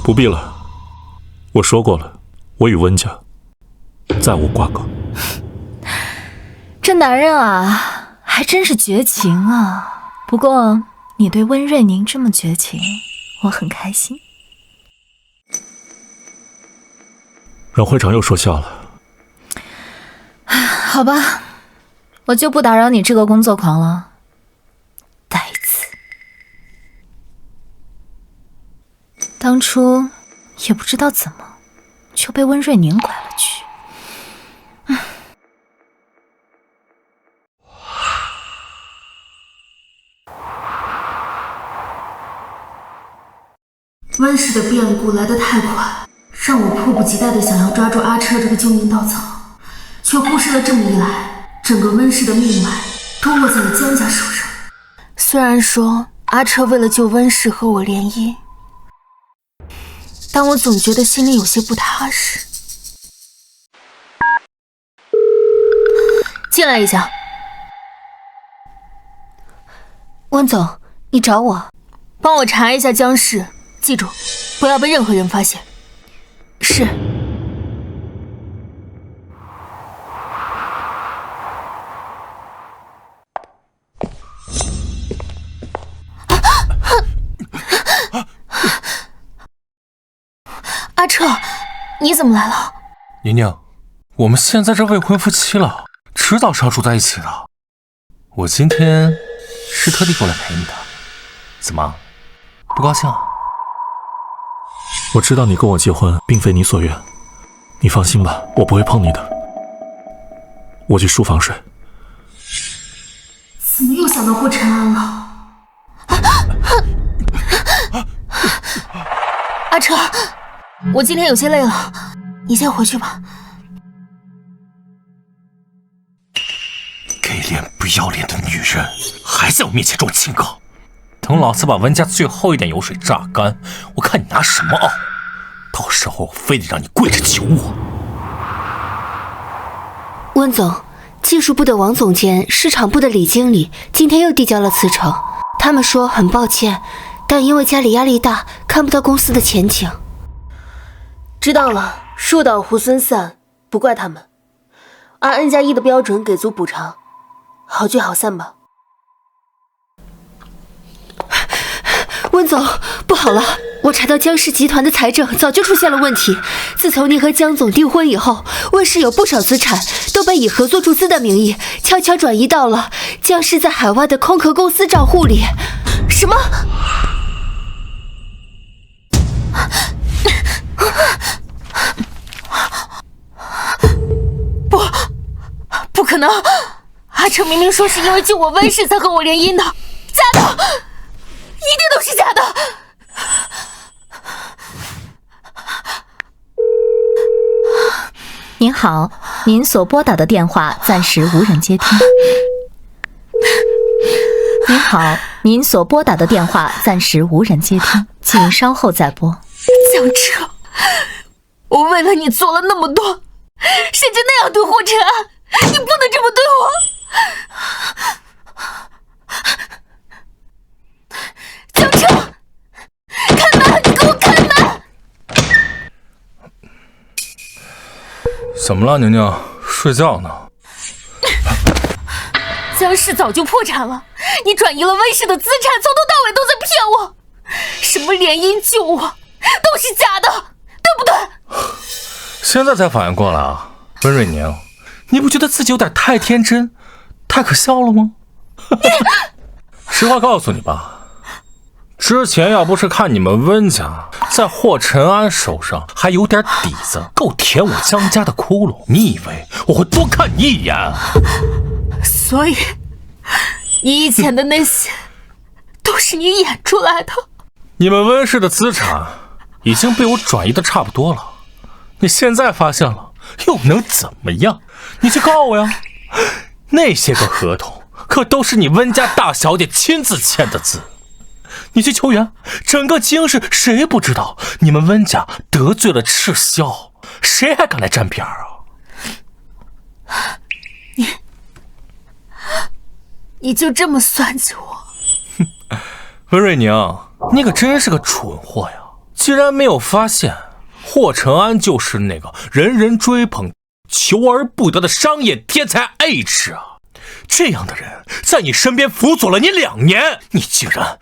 [SPEAKER 2] 不必了，我说过了，我与温家再无瓜葛。
[SPEAKER 1] 这男人啊，还真是绝情啊！不过你对温瑞宁这么绝情，我很开心。
[SPEAKER 2] 阮会长又说笑了。
[SPEAKER 1] 好吧，我就不打扰你这个工作狂了。呆子，当初也不知道怎么就被温瑞宁拐了去。
[SPEAKER 3] 温氏的变故来得太快，让我迫不及待地想要抓住阿彻这个救命稻草，却忽视了这么一来，整个温氏的命脉都落在了江家手上。虽然说阿彻为了救温氏和我联姻，但我总觉得心里有些不踏实。进来一下。
[SPEAKER 12] 温总，你找我？
[SPEAKER 3] 帮我查一下江氏，记住，不要被任何人发现。
[SPEAKER 12] 是。
[SPEAKER 3] 阿彻，你怎么来了？
[SPEAKER 6] 宁宁，我们现在这未婚夫妻了，迟早是要住在一起的。我今天是特地过来陪你的，怎么，不高兴啊？
[SPEAKER 2] 我知道你跟我结婚并非你所愿，你放心吧，我不会碰你的。我去书房睡。
[SPEAKER 3] 怎么又想到霍晨安了？阿彻，我今天有些累了，你先回去吧。
[SPEAKER 6] 给脸不要脸的女人，还在我面前装清高，等等老子把温家最后一点油水榨干，我看你拿什么傲？到时候我非得让你跪着求我。
[SPEAKER 12] 温总，技术部的王总监、市场部的李经理今天又递交了辞呈，他们说很抱歉，但因为家里压力大，看不到公司的前景。
[SPEAKER 8] 知道了，树倒猢狲散，不怪他们，按N+1的标准给足补偿，好聚好散吧。
[SPEAKER 12] 温总，不好了，我查到江氏集团的财政早就出现了问题。自从您和江总订婚以后，温氏有不少资产都被以合作注资的名义悄悄转移到了江氏在海外的空壳公司账户里。
[SPEAKER 8] 什么？
[SPEAKER 3] 不可能！阿成明明说是因为救我温氏才和我联姻的，假的！一定都是假的！
[SPEAKER 1] 您好，您所拨打的电话暂时无人接听。您好，您所拨打的电话暂时无人接听，请稍后再拨。
[SPEAKER 3] 江彻，我为了你做了那么多，甚至那样对霍晨安，你不能这么对我！江彻，开门！你给我开门！
[SPEAKER 6] 怎么了，宁宁？睡觉呢？
[SPEAKER 3] 江氏早就破产了，你转移了温氏的资产，从头到尾都在骗我。什么联姻救我，都是假的，对不对？
[SPEAKER 6] 现在才反应过来啊，温瑞宁，你不觉得自己有点太天真、太可笑了吗？实话告诉你吧，之前要不是看你们温家在霍晨安手上还有点底子，够填我江家的窟窿，你以为我会多看你一眼？
[SPEAKER 3] 所以，你以前的那些都是你演出来的。
[SPEAKER 6] 你们温氏的资产已经被我转移的差不多了，你现在发现了又能怎么样？你去告我呀！那些个合同可都是你温家大小姐亲自签的字，你去求援，整个京市谁不知道你们温家得罪了赤霄，谁还敢来沾边啊？
[SPEAKER 3] 你就这么算计我？
[SPEAKER 6] 温瑞宁，你可真是个蠢货呀！竟然没有发现霍晨安就是那个人人追捧、求而不得的商业天才 H 啊！这样的人在你身边辅佐了你2年，你竟然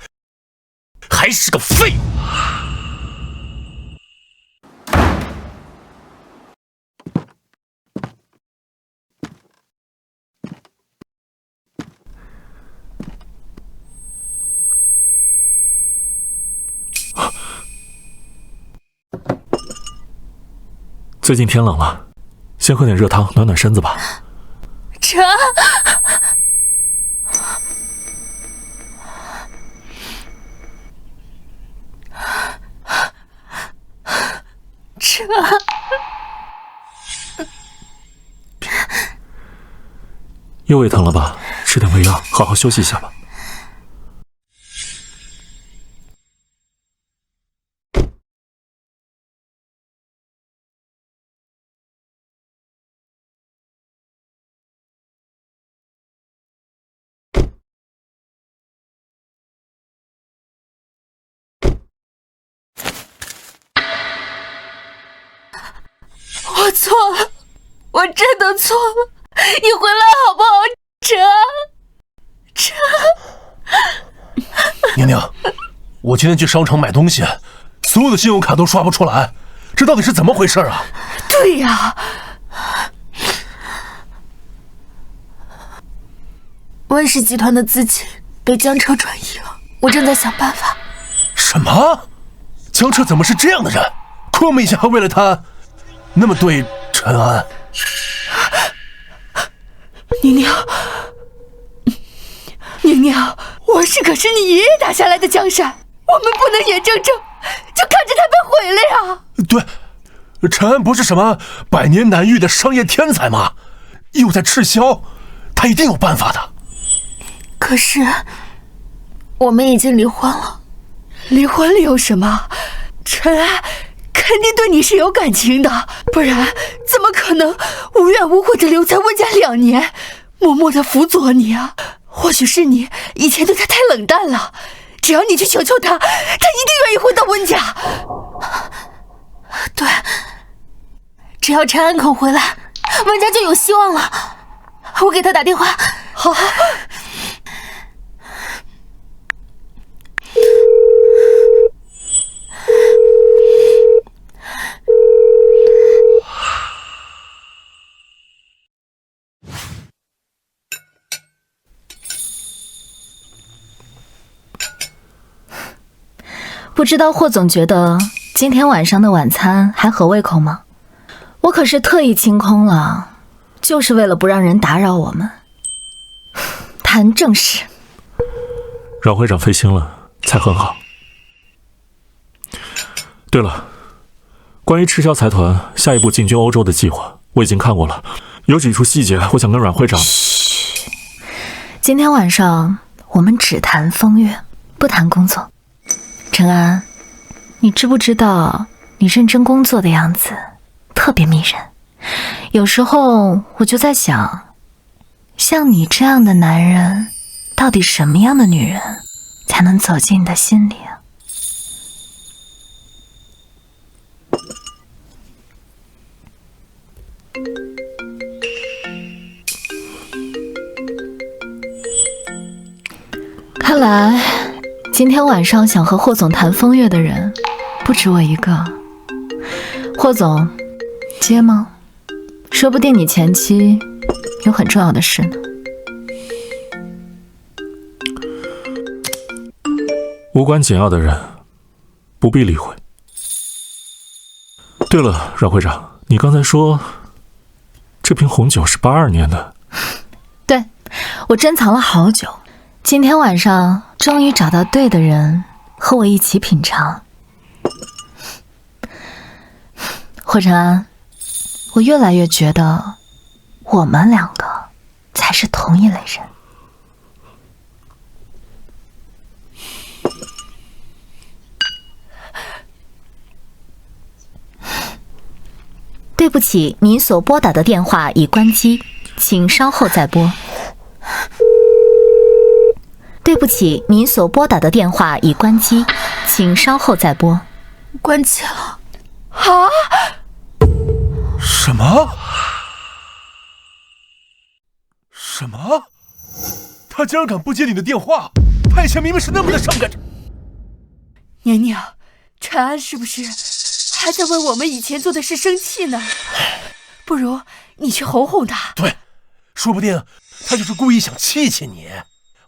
[SPEAKER 6] 还是个废物！
[SPEAKER 2] 最近天冷了，先喝点热汤暖暖身子吧。
[SPEAKER 3] 晨，晨，
[SPEAKER 2] 又胃疼了吧？吃点胃药，好好休息一下吧。
[SPEAKER 3] 我错了，我真的错了，你回来好不好，晨？晨，
[SPEAKER 4] 宁宁，我今天去商城买东西，所有的信用卡都刷不出来，这到底是怎么回事啊？
[SPEAKER 3] 对呀，温氏集团的资金被江彻转移了，我正在想办法。
[SPEAKER 4] 什么？江彻怎么是这样的人？昆明一下还为了他那么对陈安。
[SPEAKER 9] 宁宁，宁宁，王氏可是你爷爷打下来的江山，我们不能眼睁睁就看着他被毁了呀！
[SPEAKER 4] 对，陈安不是什么百年难遇的商业天才吗？又在赤霄，他一定有办法的。
[SPEAKER 3] 可是，我们已经离婚了。
[SPEAKER 9] 离婚了有什么？陈安肯定对你是有感情的，不然怎么可能无缘无故的留在温家2年，默默的辅佐你啊？或许是你以前对他太冷淡了，只要你去求求他，他一定愿意回到温家。
[SPEAKER 3] 对，只要陈安肯回来，温家就有希望了。我给他打电话。
[SPEAKER 9] 好。
[SPEAKER 1] 不知道霍总觉得今天晚上的晚餐还合胃口吗？我可是特意清空了，就是为了不让人打扰我们。谈正事。
[SPEAKER 2] 阮会长费心了，才很好。对了，关于赤霄财团下一步进军欧洲的计划，我已经看过了，有几处细节我想跟阮会长。
[SPEAKER 1] 嘘，今天晚上我们只谈风月，不谈工作。陈安，你知不知道你认真工作的样子特别迷人？有时候我就在想，像你这样的男人，到底什么样的女人才能走进你的心里啊？看来今天晚上想和霍总谈风月的人不止我一个。霍总，接吗？说不定你前妻有很重要的事呢。
[SPEAKER 2] 无关紧要的人不必理会。对了，阮会长，你刚才说这瓶红酒是82年的。
[SPEAKER 1] 对，我珍藏了好久，今天晚上终于找到对的人和我一起品尝。霍晨安，我越来越觉得我们两个才是同一类人。对不起，您所拨打的电话已关机，请稍后再拨。对不起，您所拨打的电话已关机，请稍后再拨。
[SPEAKER 3] 关机了。
[SPEAKER 9] 啊？
[SPEAKER 4] 什么？什么？他竟然敢不接你的电话！他以前明明是那么的伤感。
[SPEAKER 9] 娘娘，陈安是不是还在为我们以前做的事生气呢？不如你去哄哄他。
[SPEAKER 4] 对，说不定他就是故意想气气你，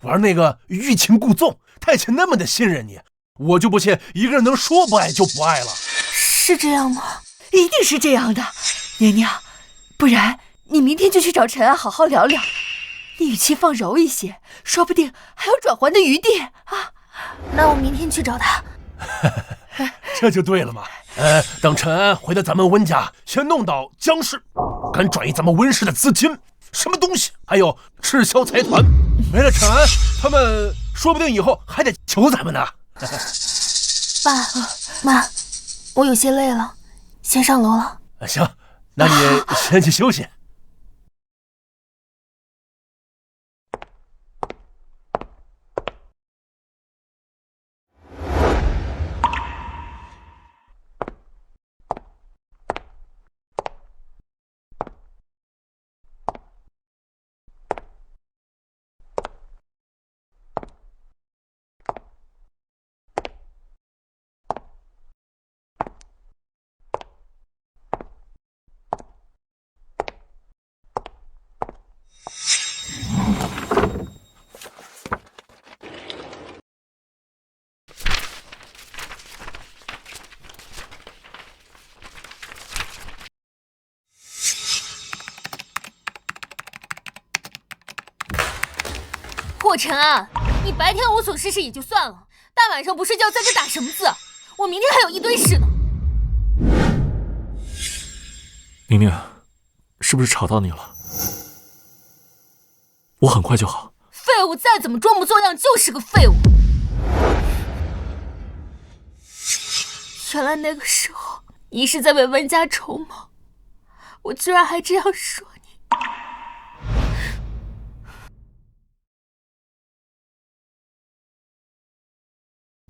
[SPEAKER 4] 玩那个欲擒故纵。他以前那么的信任你，我就不信一个人能说不爱就不爱了。
[SPEAKER 3] 是这样吗？
[SPEAKER 9] 一定是这样的，娘娘。不然你明天就去找陈安好好聊聊，你语气放柔一些，说不定还有转圜的余地啊。
[SPEAKER 3] 那我明天去找他。
[SPEAKER 4] 这就对了嘛。等陈安回到咱们温家，先弄倒江氏，敢转移咱们温氏的资金，什么东西？还有赤霄财团，没了陈安，他们说不定以后还得求咱们呢。
[SPEAKER 3] 爸妈，我有些累了，先上楼了。
[SPEAKER 4] 行，那你先去休息。
[SPEAKER 3] 霍晨安，你白天无所事事也就算了，大晚上不睡觉在这打什么字？我明天还有一堆事呢。
[SPEAKER 2] 宁宁，是不是吵到你了？我很快就好。
[SPEAKER 3] 废物再怎么装模作样就是个废物。原来那个时候你是在为温家筹谋，我居然还这样说你。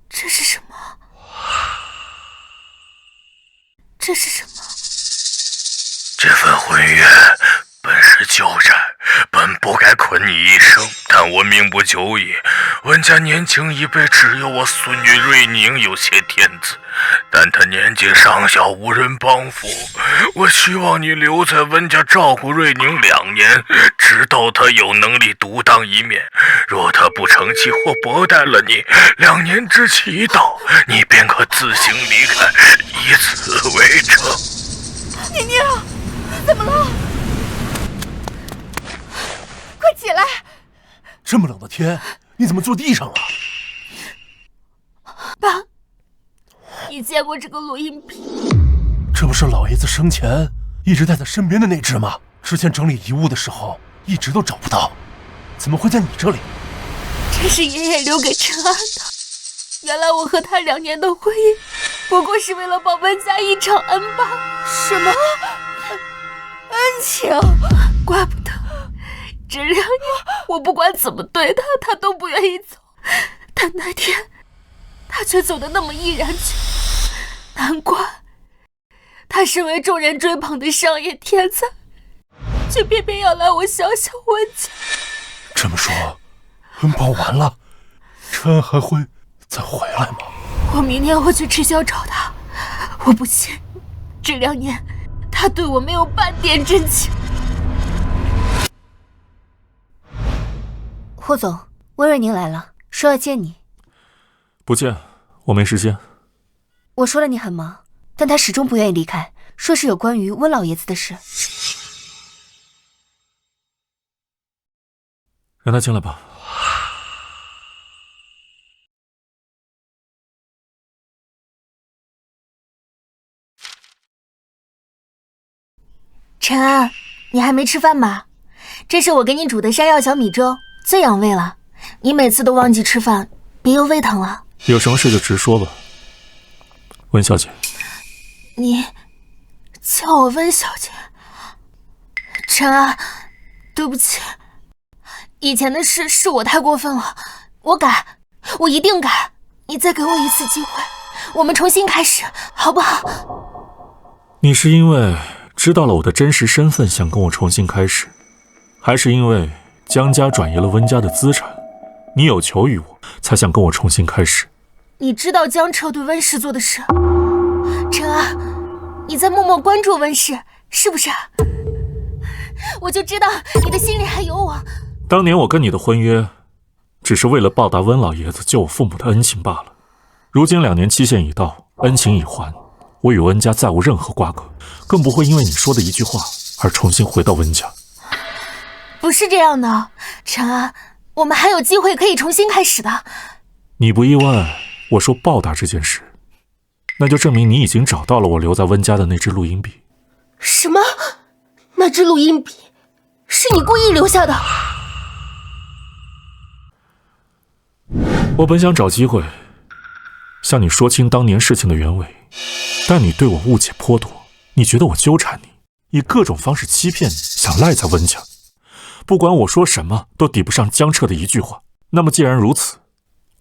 [SPEAKER 3] 这是什么？这是什么？
[SPEAKER 5] 这份婚约本是旧债，本不该困你一生，但我命不久矣。温家年轻一辈，只有我孙女瑞宁有些天资，但她年纪尚小，无人帮扶。我希望你留在温家照顾瑞宁2年，直到她有能力独当一面。若她不成器或薄待了你，2年之期一到，你便可自行离开，以此为证。
[SPEAKER 9] 宁宁，怎么了？快起来！
[SPEAKER 4] 这么冷的天，你怎么坐地上了？
[SPEAKER 3] 爸，你见过这个录音笔？
[SPEAKER 4] 这不是老爷子生前一直带在身边的那只吗？之前整理遗物的时候一直都找不到，怎么会在你这里？
[SPEAKER 3] 这是爷爷留给陈安的。原来我和他2年的婚姻，不过是为了报温家一场恩吧？
[SPEAKER 9] 什么恩情？
[SPEAKER 3] 怪不得这2年我不管怎么对他，他都不愿意走。但那天他却走得那么毅然决然，难怪他身为众人追捧的商业天才，却偏偏要来我小小温家。
[SPEAKER 4] 这么说，恩报完了，陈安还会再回来吗？
[SPEAKER 3] 我明天会去赤霄找他，我不信这2年他对我没有半点真情。
[SPEAKER 12] 霍总，温瑞宁来了，说要见你。
[SPEAKER 2] 不见，我没时间。
[SPEAKER 12] 我说了你很忙，但他始终不愿意离开，说是有关于温老爷子的事。
[SPEAKER 2] 让他进来吧。
[SPEAKER 8] 陈安，你还没吃饭吧？这是我给你煮的山药小米粥，最养胃了。你每次都忘记吃饭，别又胃疼了。
[SPEAKER 2] 有什么事就直说吧，温小姐。
[SPEAKER 8] 你叫我温小姐。陈安，对不起，以前的事是我太过分了，我改，我一定改。你再给我一次机会，我们重新开始，好不好？
[SPEAKER 2] 你是因为知道了我的真实身份，想跟我重新开始，还是因为江家转移了温家的资产，你有求于我，才想跟我重新开始？
[SPEAKER 8] 你知道江彻对温氏做的事，陈安，你在默默关注温氏，是不是？我就知道你的心里还有我。
[SPEAKER 2] 当年我跟你的婚约，只是为了报答温老爷子救我父母的恩情罢了。如今2年期限已到，恩情已还，我与温家再无任何瓜葛，更不会因为你说的一句话而重新回到温家。
[SPEAKER 8] 不是这样的，陈安，我们还有机会可以重新开始的。
[SPEAKER 2] 你不意外我说报答这件事，那就证明你已经找到了我留在温家的那支录音笔。
[SPEAKER 8] 什么？那支录音笔是你故意留下的？
[SPEAKER 2] 我本想找机会向你说清当年事情的原委，但你对我误解颇多，你觉得我纠缠你，以各种方式欺骗你，想赖在温家。不管我说什么都抵不上江彻的一句话。那么既然如此，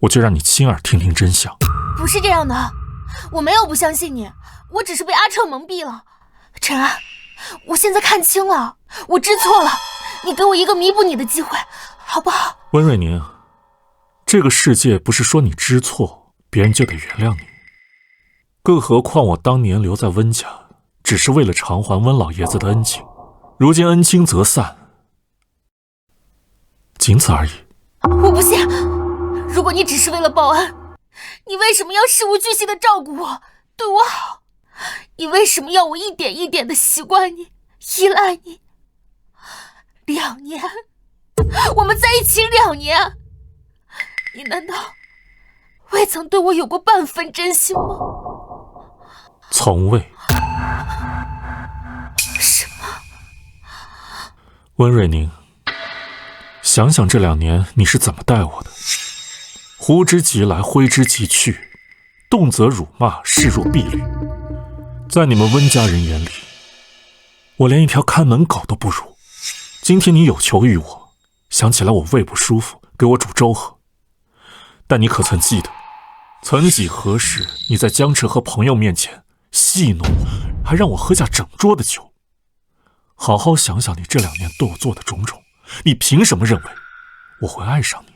[SPEAKER 2] 我就让你亲耳听听真相。
[SPEAKER 8] 不是这样的，我没有不相信你，我只是被阿彻蒙蔽了。陈安，我现在看清了，我知错了，你给我一个弥补你的机会，好不好？
[SPEAKER 2] 温瑞宁，这个世界不是说你知错，别人就得原谅你。更何况我当年留在温家，只是为了偿还温老爷子的恩情。如今恩轻则散，仅此而已。
[SPEAKER 8] 我不信，如果你只是为了报恩，你为什么要事无巨细的照顾我，对我好？你为什么要我一点一点的习惯你，依赖你？2年，我们在一起2年，你难道未曾对我有过半分真心吗？
[SPEAKER 2] 从未。
[SPEAKER 8] 什么？
[SPEAKER 2] 温瑞宁，想想这2年你是怎么待我的，呼之即来，挥之即去，动辄辱骂，视若敝履。在你们温家人眼里，我连一条看门狗都不如。今天你有求于我，想起来我胃不舒服，给我煮粥喝。但你可曾记得，曾几何时你在江池和朋友面前戏弄，还让我喝下整桌的酒。好好想想你这2年对我做的种种，你凭什么认为我会爱上你？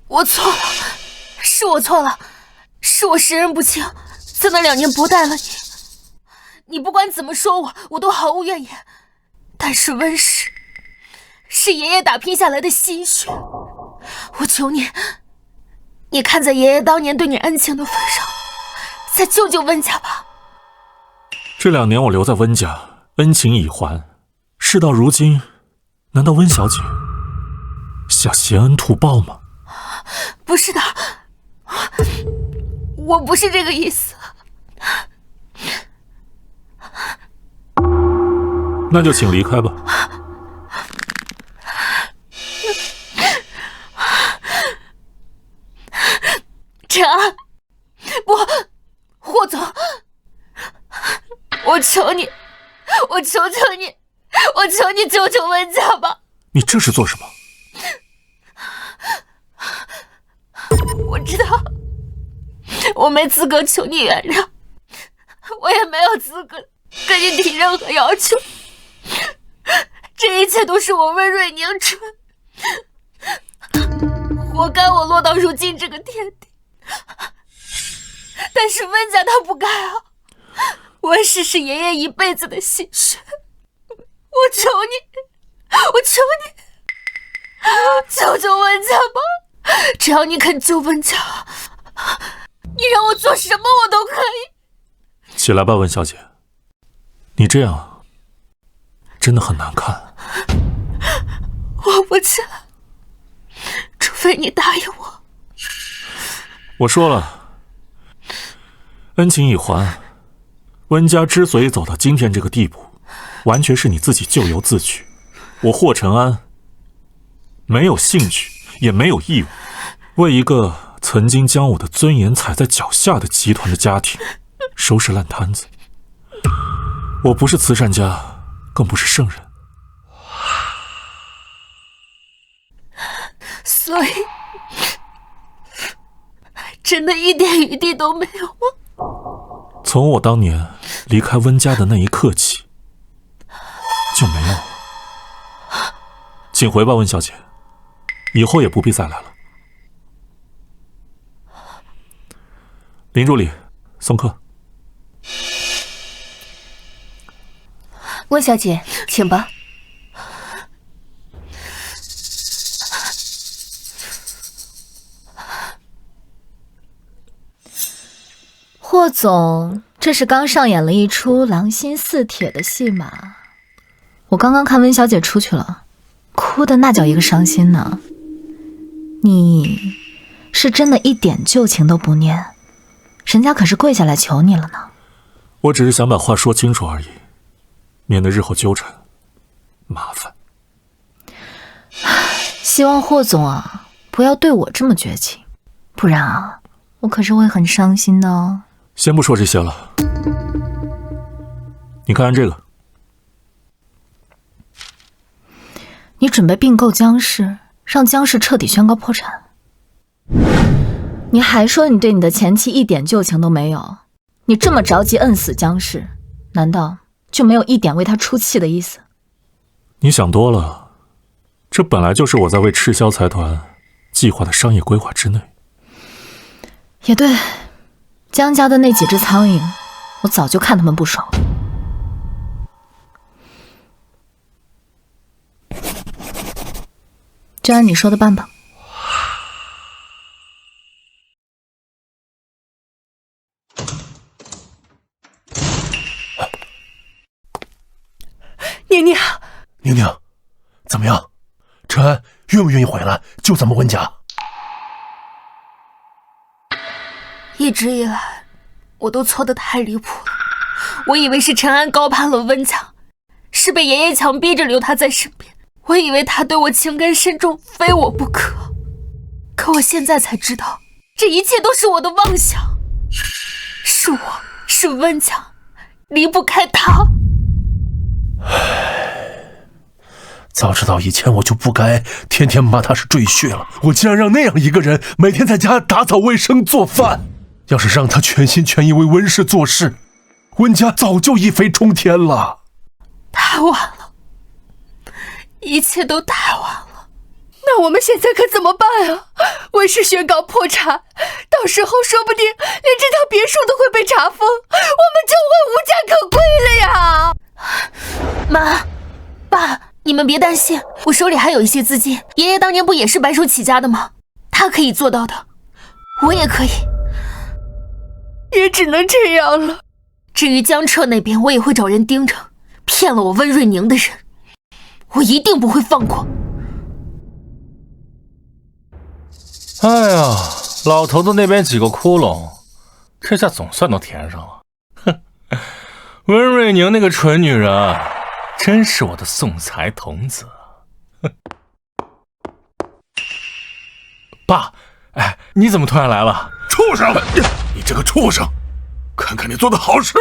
[SPEAKER 3] 我错了，是我错了，是我识人不清，在那2年薄待了你。你不管怎么说我都毫无怨言。但是温氏是爷爷打拼下来的心血，我求你，你看在爷爷当年对你恩情的份上，再救救温家吧。
[SPEAKER 2] 这2年我留在温家，恩情已还。事到如今，难道温小姐想挟恩图报吗？
[SPEAKER 3] 不是的，我不是这个意思。
[SPEAKER 2] 那就请离开吧。
[SPEAKER 3] 陈安，不，霍总，我求你，我求求你，我求你救救温家吧！
[SPEAKER 2] 你这是做什么？
[SPEAKER 3] 我知道，我没资格求你原谅，我也没有资格跟你提任何要求。这一切都是我温瑞宁蠢，活该我落到如今这个田地。但是温家他不该啊，温氏是爷爷一辈子的心血，我求你，我求你，救救温家吧！只要你肯救温家，你让我做什么我都可以。
[SPEAKER 2] 起来吧，温小姐，你这样真的很难看。
[SPEAKER 3] 我不起来，除非你答应我。
[SPEAKER 2] 我说了，恩情已还。温家之所以走到今天这个地步，完全是你自己咎由自取。我霍承安没有兴趣，也没有义务为一个曾经将我的尊严踩在脚下的集团的家庭收拾烂摊子。我不是慈善家，更不是圣人。
[SPEAKER 3] 所以真的一点余地都没有吗？
[SPEAKER 2] 从我当年离开温家的那一刻起，就没有了。请回吧，温小姐，以后也不必再来了。林助理，送客。
[SPEAKER 12] 温小姐，请吧。
[SPEAKER 1] 霍总，这是刚上演了一出狼心似铁的戏码。我刚刚看温小姐出去了，哭的那叫一个伤心呢。你是真的一点旧情都不念，人家可是跪下来求你了呢。
[SPEAKER 2] 我只是想把话说清楚而已，免得日后纠缠麻烦。
[SPEAKER 1] 希望霍总啊，不要对我这么绝情，不然啊，我可是会很伤心的哦。
[SPEAKER 2] 先不说这些了，你看看这个。
[SPEAKER 1] 你准备并购江氏，让江氏彻底宣告破产。你还说你对你的前妻一点旧情都没有，你这么着急摁死江氏，难道就没有一点为他出气的意思？
[SPEAKER 2] 你想多了，这本来就是我在为赤霄财团计划的商业规划之内。
[SPEAKER 1] 也对，江家的那几只苍蝇，我早就看他们不爽了。就按你说的办吧。
[SPEAKER 9] 宁宁，
[SPEAKER 4] 宁宁，怎么样？陈安愿不愿意回来救咱们温家？
[SPEAKER 3] 一直以来，我都错得太离谱了。我以为是陈安高攀了温家，是被爷爷强逼着留他在身边。我以为他对我情根深重，非我不可。可我现在才知道，这一切都是我的妄想，是温家离不开他。
[SPEAKER 4] 早知道以前我就不该天天骂他是赘婿了。我竟然让那样一个人每天在家打扫卫生做饭。要是让他全心全意为温氏做事，温家早就一飞冲天了。
[SPEAKER 3] 太晚了，一切都太晚了。
[SPEAKER 9] 那我们现在可怎么办啊？温氏宣告破产，到时候说不定连这套别墅都会被查封，我们就会无家可归了呀！
[SPEAKER 3] 妈，爸，你们别担心，我手里还有一些资金。爷爷当年不也是白手起家的吗？他可以做到的，我也可以。
[SPEAKER 9] 也只能这样了。
[SPEAKER 3] 至于江澈那边，我也会找人盯着，骗了我温瑞宁的人，我一定不会放过。
[SPEAKER 6] 哎呀，老头子那边几个窟窿，这下总算都填上了。哼，温瑞宁那个蠢女人，真是我的送财童子。爸，哎，你怎么突然来了？
[SPEAKER 5] 畜生！你这个畜生！看看你做的好事！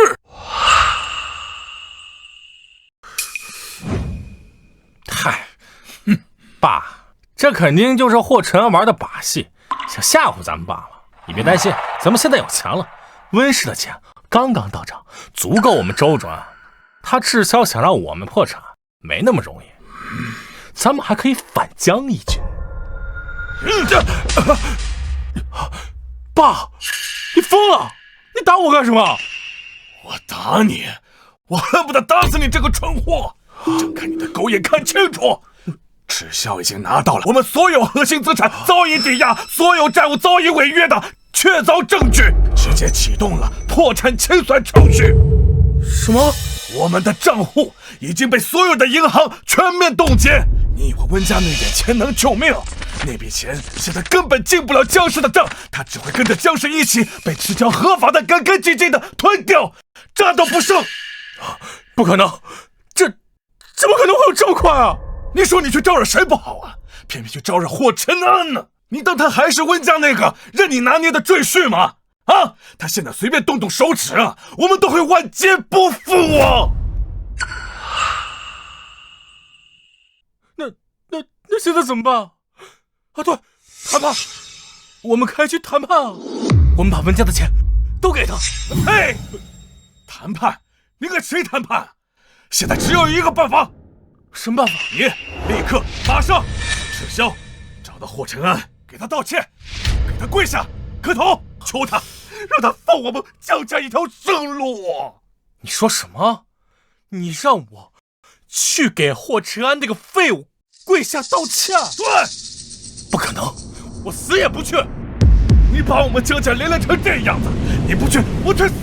[SPEAKER 6] 嗨，爸，这肯定就是霍晨安玩的把戏，想吓唬咱们罢了。你别担心，咱们现在有钱了，温氏的钱刚刚到账，足够我们周转。他滞销想让我们破产，没那么容易。咱们还可以反将一军。爸，你疯了！你打我干什么？
[SPEAKER 5] 我打你，我恨不得打死你这个蠢货！睁开你的狗眼看清楚，赤霄已经拿到了我们所有核心资产早已抵押、所有债务早已违约的确凿证据，直接启动了破产清算程序。
[SPEAKER 6] 什么？
[SPEAKER 5] 我们的账户已经被所有的银行全面冻结。你以为温家那点钱能救命？那笔钱现在根本进不了江氏的账，他只会跟着江氏一起被赤霄合法的干干净净的吞掉，渣都不剩。
[SPEAKER 6] 不可能，这怎么可能会有这么快啊？
[SPEAKER 5] 你说你去招惹谁不好啊？偏偏去招惹霍晨安呢？你当他还是温家那个任你拿捏的赘婿吗？啊！他现在随便动动手指啊，我们都会万劫不复啊！
[SPEAKER 6] 那现在怎么办啊？对，谈判，我们开局谈判啊！我们把温家的钱都给他。
[SPEAKER 5] 嘿，谈判？你跟谁谈判？现在只有一个办法。
[SPEAKER 6] 什么办法？
[SPEAKER 5] 你立刻马上撤销，找到霍晨安，给他道歉，给他跪下磕头，求他，让他放我们江家一条生路。
[SPEAKER 6] 你说什么？你让我去给霍晨安那个废物跪下道歉？
[SPEAKER 5] 对，
[SPEAKER 6] 不可能，
[SPEAKER 5] 我死也不去。你把我们江家连累成这样子，你不去，我去死！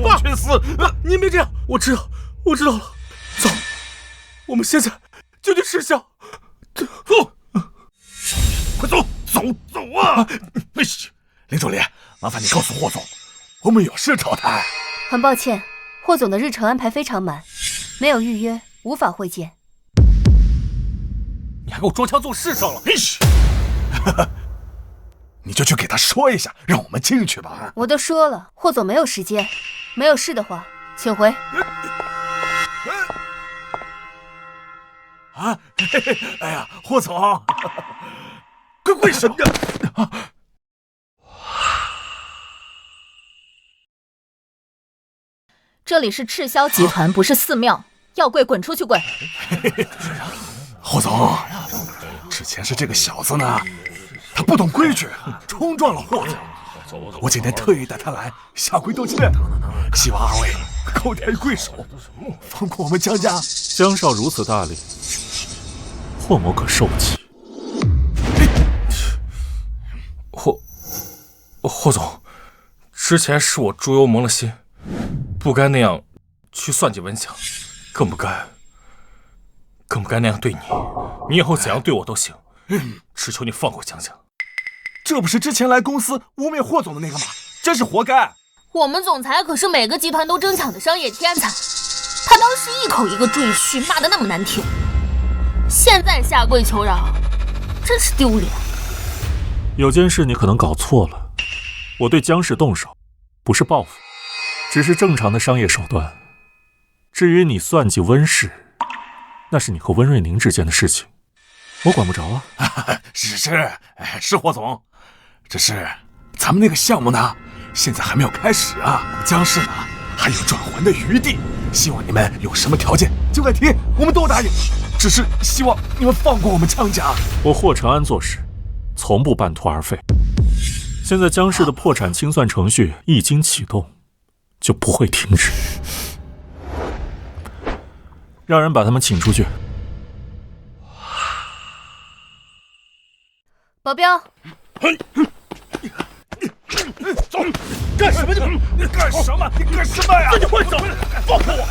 [SPEAKER 5] 我去死！
[SPEAKER 6] 您别这样，我知道了。走，我们现在就去赤霄。
[SPEAKER 5] 走，快走啊！林助理，麻烦你告诉霍总，我们有事找他。
[SPEAKER 12] 很抱歉，霍总的日程安排非常满，没有预约，无法会见。
[SPEAKER 6] 你还给我装腔作势上了！
[SPEAKER 5] 你就去给他说一下，让我们进去吧。
[SPEAKER 12] 我都说了，霍总没有时间，没有事的话，请回。
[SPEAKER 5] 啊！哎呀，霍总，快跪什么呀？
[SPEAKER 1] 这里是赤霄集团，不是寺庙，要跪滚出去跪。
[SPEAKER 5] 霍总，之前是这个小子呢，他不懂规矩，冲撞了霍总。我今天特意带他来下跪道歉，希望二位高抬贵手，放过我们江家。
[SPEAKER 2] 江少如此大礼，霍某可受不起。
[SPEAKER 6] 霍总，之前是我猪油蒙了心，不该那样去算计温强，更不该那样对你。你以后怎样对我都行，只求你放过江家。
[SPEAKER 5] 这不是之前来公司污蔑霍总的那个吗？真是活该！
[SPEAKER 3] 我们总裁可是每个集团都争抢的商业天才，他当时一口一个赘婿，骂得那么难听。现在下跪求饶，真是丢脸。
[SPEAKER 2] 有件事你可能搞错了，我对江氏动手，不是报复，只是正常的商业手段。至于你算计温氏，那是你和温瑞宁之间的事情，我管不着啊。
[SPEAKER 5] 是霍总，只是咱们那个项目呢，现在还没有开始啊。江氏呢还有转圜的余地，希望你们有什么条件就来提，我们都答应。只是希望你们放过我们江家。
[SPEAKER 2] 我霍承安做事从不半途而废。现在江氏的破产清算程序一经启动，就不会停止。让人把他们请出去。
[SPEAKER 3] 保镖，
[SPEAKER 5] 走！干什么你干什么？你干什么呀？这就快走！放开我！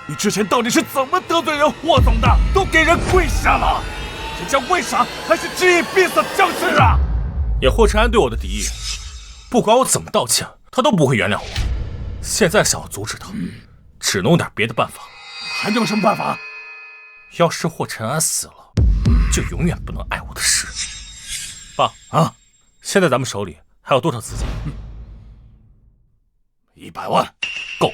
[SPEAKER 5] 你之前到底是怎么得罪人霍总的？都给人跪下了，人家为啥还是执意逼死江氏啊？
[SPEAKER 6] 也霍承安对我的敌意，不管我怎么道歉，他都不会原谅我。现在想要阻止他，只能有点别的办法。
[SPEAKER 5] 还能有什么办法？
[SPEAKER 6] 要是霍承安死了，就永远不能碍我的事。爸啊，现在咱们手里还有多少资金
[SPEAKER 5] ？100万，
[SPEAKER 6] 够。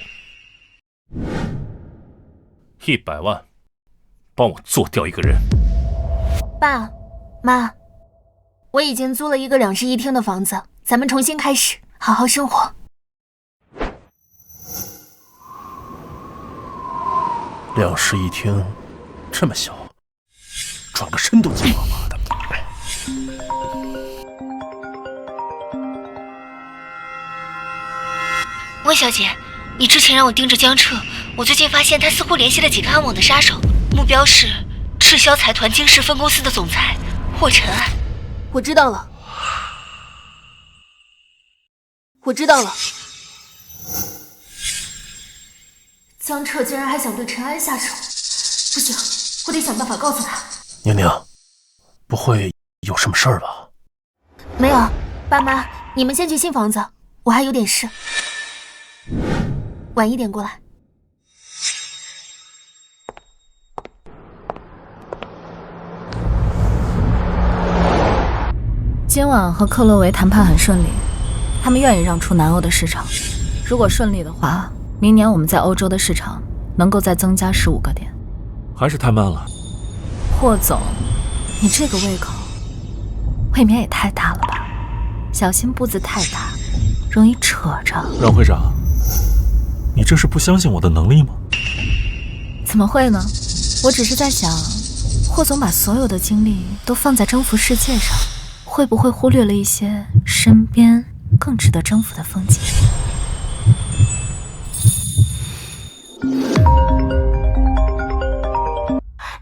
[SPEAKER 6] 100万，帮我做掉一个人。
[SPEAKER 3] 爸妈，我已经租了一个2室1厅的房子，咱们重新开始，好好生活。
[SPEAKER 4] 2室1厅，这么小，转个身都进妈妈的。
[SPEAKER 12] 温小姐，你之前让我盯着江彻，我最近发现他似乎联系了几个安网的杀手，目标是赤霄财团京市分公司的总裁霍承安。
[SPEAKER 8] 我知道了，我知道了。
[SPEAKER 3] 江彻竟然还想对陈安下手，不行，我得想办法告诉他。
[SPEAKER 4] 宁宁，不会有什么事儿吧？
[SPEAKER 3] 没有，爸妈，你们先去新房子，我还有点事，晚一点过来。
[SPEAKER 1] 今晚和克洛维谈判很顺利，他们愿意让出南欧的市场。如果顺利的话，明年我们在欧洲的市场能够再增加15个点。
[SPEAKER 2] 还是太慢了。
[SPEAKER 1] 霍总，你这个胃口未免也太大了吧？小心步子太大，容易扯着。
[SPEAKER 2] 阮会长，你这是不相信我的能力吗？
[SPEAKER 1] 怎么会呢？我只是在想，霍总把所有的精力都放在征服世界上，会不会忽略了一些身边更值得征服的风景？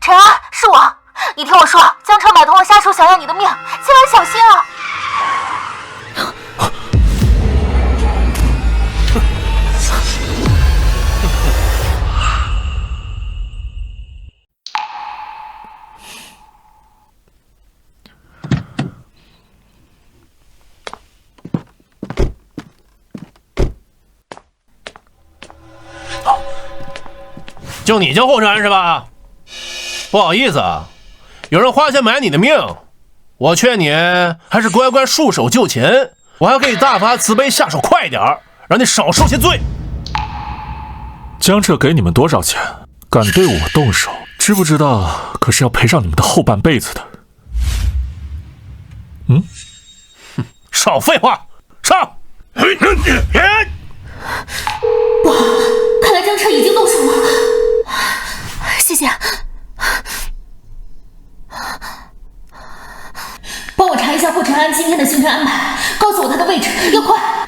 [SPEAKER 3] 陈安，是我，你听我说，江彻买通了杀手，想要你的命，千万小心啊！
[SPEAKER 4] 就你叫霍承安是吧？不好意思啊，有人花钱买你的命，我劝你还是乖乖束手就擒，我还可以大发慈悲下手快点儿，让你少受些罪。
[SPEAKER 2] 江彻给你们多少钱，敢对我动手，知不知道可是要赔上你们的后半辈子的。
[SPEAKER 4] 少废话，上！
[SPEAKER 3] 不好，看来江彻已经动手了。谢谢。帮我查一下霍承安今天的行程安排，告诉我他的位置，要快。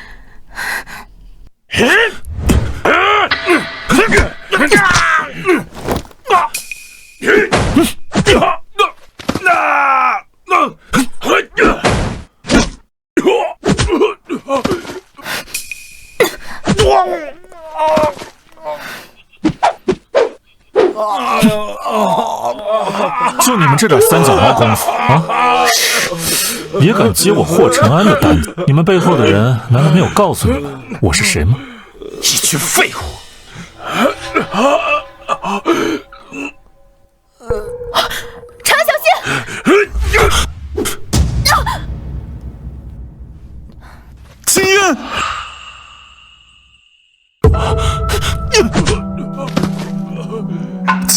[SPEAKER 2] 就你们这点三脚猫功夫啊，也敢接我霍承安的单子？你们背后的人难道没有告诉你们我是谁吗？
[SPEAKER 4] 一群废物！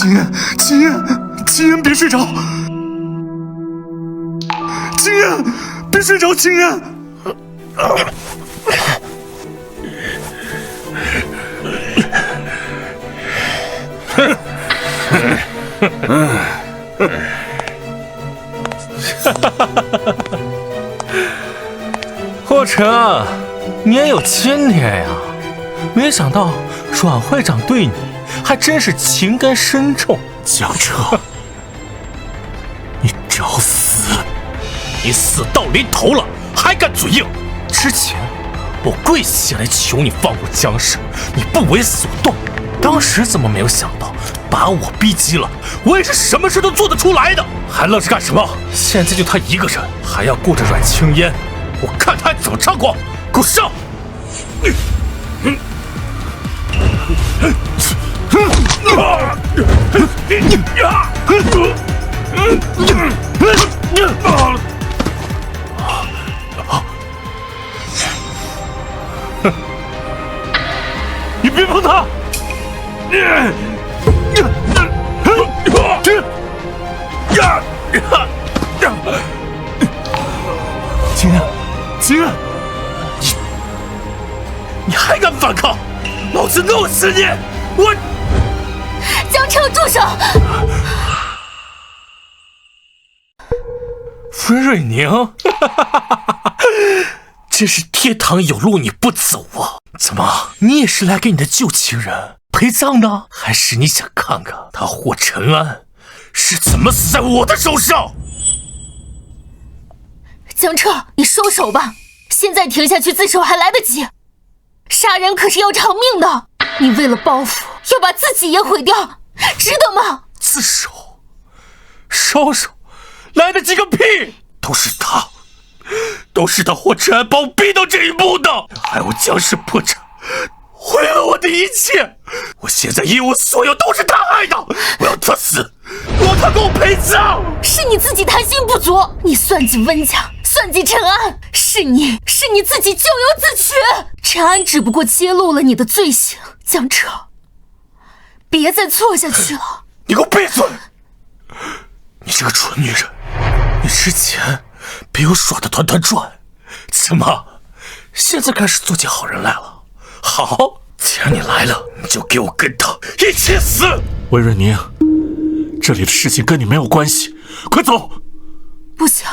[SPEAKER 10] 秦燕，秦燕，秦燕，别睡着！秦燕，别睡着，秦燕！
[SPEAKER 6] 霍晨啊，你也有今天呀！没想到阮会长对你还真是情根深重。
[SPEAKER 2] 江彻，你找死！
[SPEAKER 6] 你死到临头了，还敢嘴硬？之前我跪下来求你放过江氏，你不为所动。当时怎么没有想到把我逼急了？我也是什么事都做得出来的，还愣着干什么？现在就他一个人，还要顾着阮青烟，我看他怎么猖狂！给我上！
[SPEAKER 10] 你别碰他！秦燕，秦燕，
[SPEAKER 6] 你还敢反抗？老子弄死你！我
[SPEAKER 3] 江彻，住手！
[SPEAKER 6] 温瑞宁，真是天堂有路你不走啊！怎么，你也是来给你的旧情人陪葬呢？还是你想看看他霍尘安是怎么死在我的手上？
[SPEAKER 3] 江彻，你收手吧，现在停下去自首还来得及。杀人可是要偿命的，你为了报复要把自己也毁掉，值得吗？
[SPEAKER 6] 自首？收手？来得及个屁！都是他霍尘安把我逼到这一步的，害我江氏破产，毁了我的一切。我现在一无所有都是他害的，我要他死，我要他给我陪葬。
[SPEAKER 3] 是你自己贪心不足，你算计温家，算计陈安，是你自己咎由自取。陈安只不过揭露了你的罪行，江彻，别再错下去了。
[SPEAKER 6] 你给我闭嘴！你这个蠢女人，你之前被我耍得团团转，怎么现在开始做起好人来了？好，既然你来了，你就给我跟他一起死！
[SPEAKER 2] 温瑞宁，这里的事情跟你没有关系，快走！
[SPEAKER 3] 不行，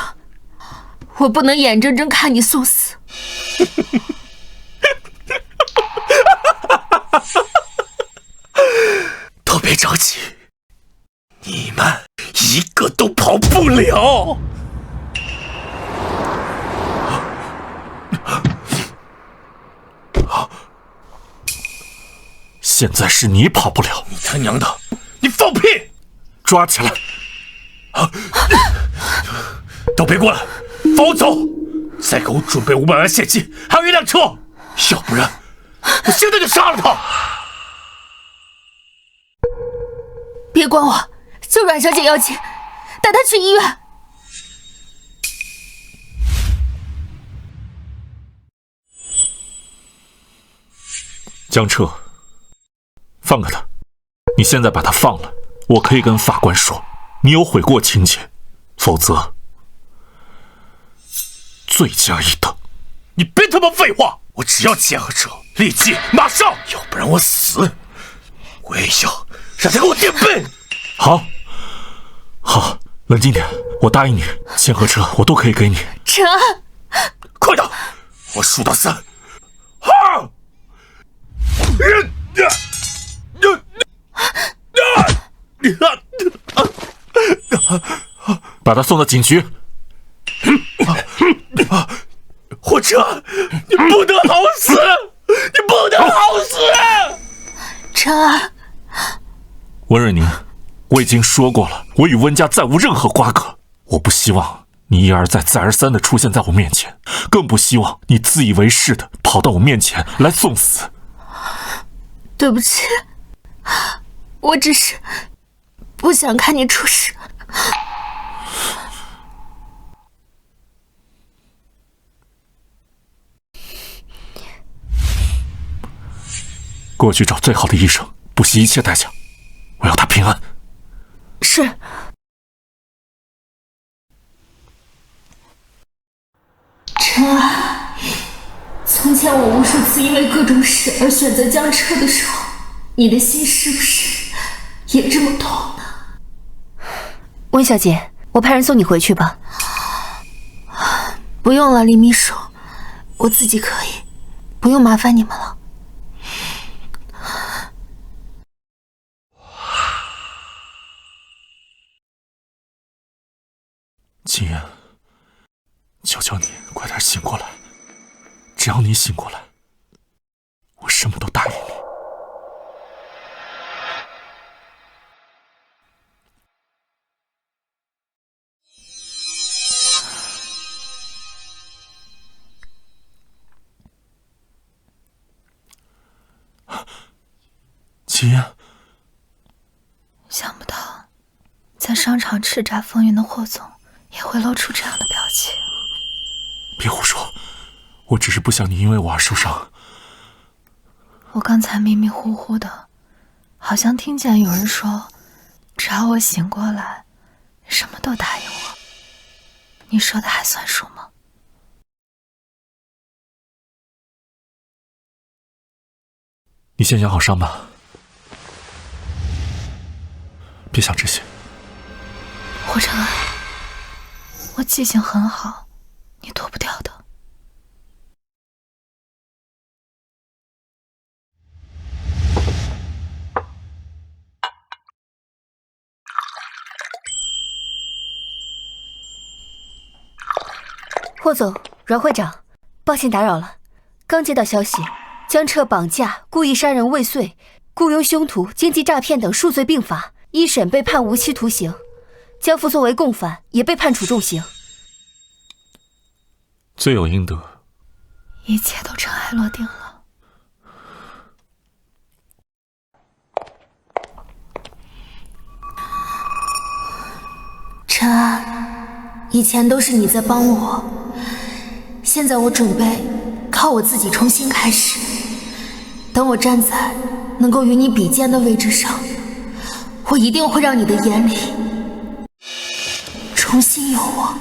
[SPEAKER 3] 我不能眼睁睁看你送死。
[SPEAKER 6] 都别着急，你们一个都跑不了。
[SPEAKER 2] 现在是你跑不了。
[SPEAKER 6] 你他娘的，你放屁！
[SPEAKER 2] 抓起来！
[SPEAKER 6] 都别过来，放我走！再给我准备500万现金，还有1辆车，要不然我现在就杀了他！
[SPEAKER 3] 别管我，救阮小姐要紧，带她去医院。
[SPEAKER 2] 江彻，放开他！你现在把他放了，我可以跟法官说你有悔过情节，否则罪加一等。
[SPEAKER 6] 你别他妈废话！我只要钱和车，立即马上，要不然我死，我也要让他给我垫背。
[SPEAKER 2] 好，冷静点，我答应你，钱和车我都可以给你。
[SPEAKER 3] 陈安，
[SPEAKER 6] 快点，我数到3，
[SPEAKER 2] 把他送到警局。
[SPEAKER 6] 霍彻，你不得好死！你不得好死！
[SPEAKER 3] 陈安，
[SPEAKER 2] 温瑞宁，我已经说过了，我与温家再无任何瓜葛。我不希望你一而再再而三地出现在我面前，更不希望你自以为是地跑到我面前来送死。
[SPEAKER 3] 对不起，我只是不想看你出事。
[SPEAKER 2] 给我去找最好的医生，不惜一切代价，我要他平安。
[SPEAKER 9] 是。
[SPEAKER 3] 陈安，从前我无数次因为各种事而选择将车的时候，你的心是不是也这么痛呢？
[SPEAKER 12] 温小姐，我派人送你回去吧。
[SPEAKER 3] 不用了，李秘书，我自己可以，不用麻烦你们了。
[SPEAKER 2] 秦言，求求你快点醒过来！只要你醒过来，我什么都答应你。秦言，
[SPEAKER 1] 想不到，在商场叱咤风云的霍总也会露出这样的表情。
[SPEAKER 2] 别胡说，我只是不想你因为我而受伤。
[SPEAKER 1] 我刚才迷迷糊糊的，好像听见有人说，只要我醒过来，什么都答应我。你说的还算数吗？
[SPEAKER 2] 你先养好伤吧，别想这些。
[SPEAKER 1] 霍承安，我记性很好，你躲不掉的。
[SPEAKER 12] 霍总，阮会长，抱歉打扰了。刚接到消息，江彻绑架、故意杀人未遂、雇佣凶徒、经济诈骗等数罪并罚，一审被判无期徒刑。江父作为共犯，也被判处重刑。
[SPEAKER 2] 罪有应得，
[SPEAKER 1] 一切都尘埃落定了。
[SPEAKER 3] 陈安，以前都是你在帮我，现在我准备靠我自己重新开始。等我站在能够与你比肩的位置上，我一定会让你的眼里重新有我。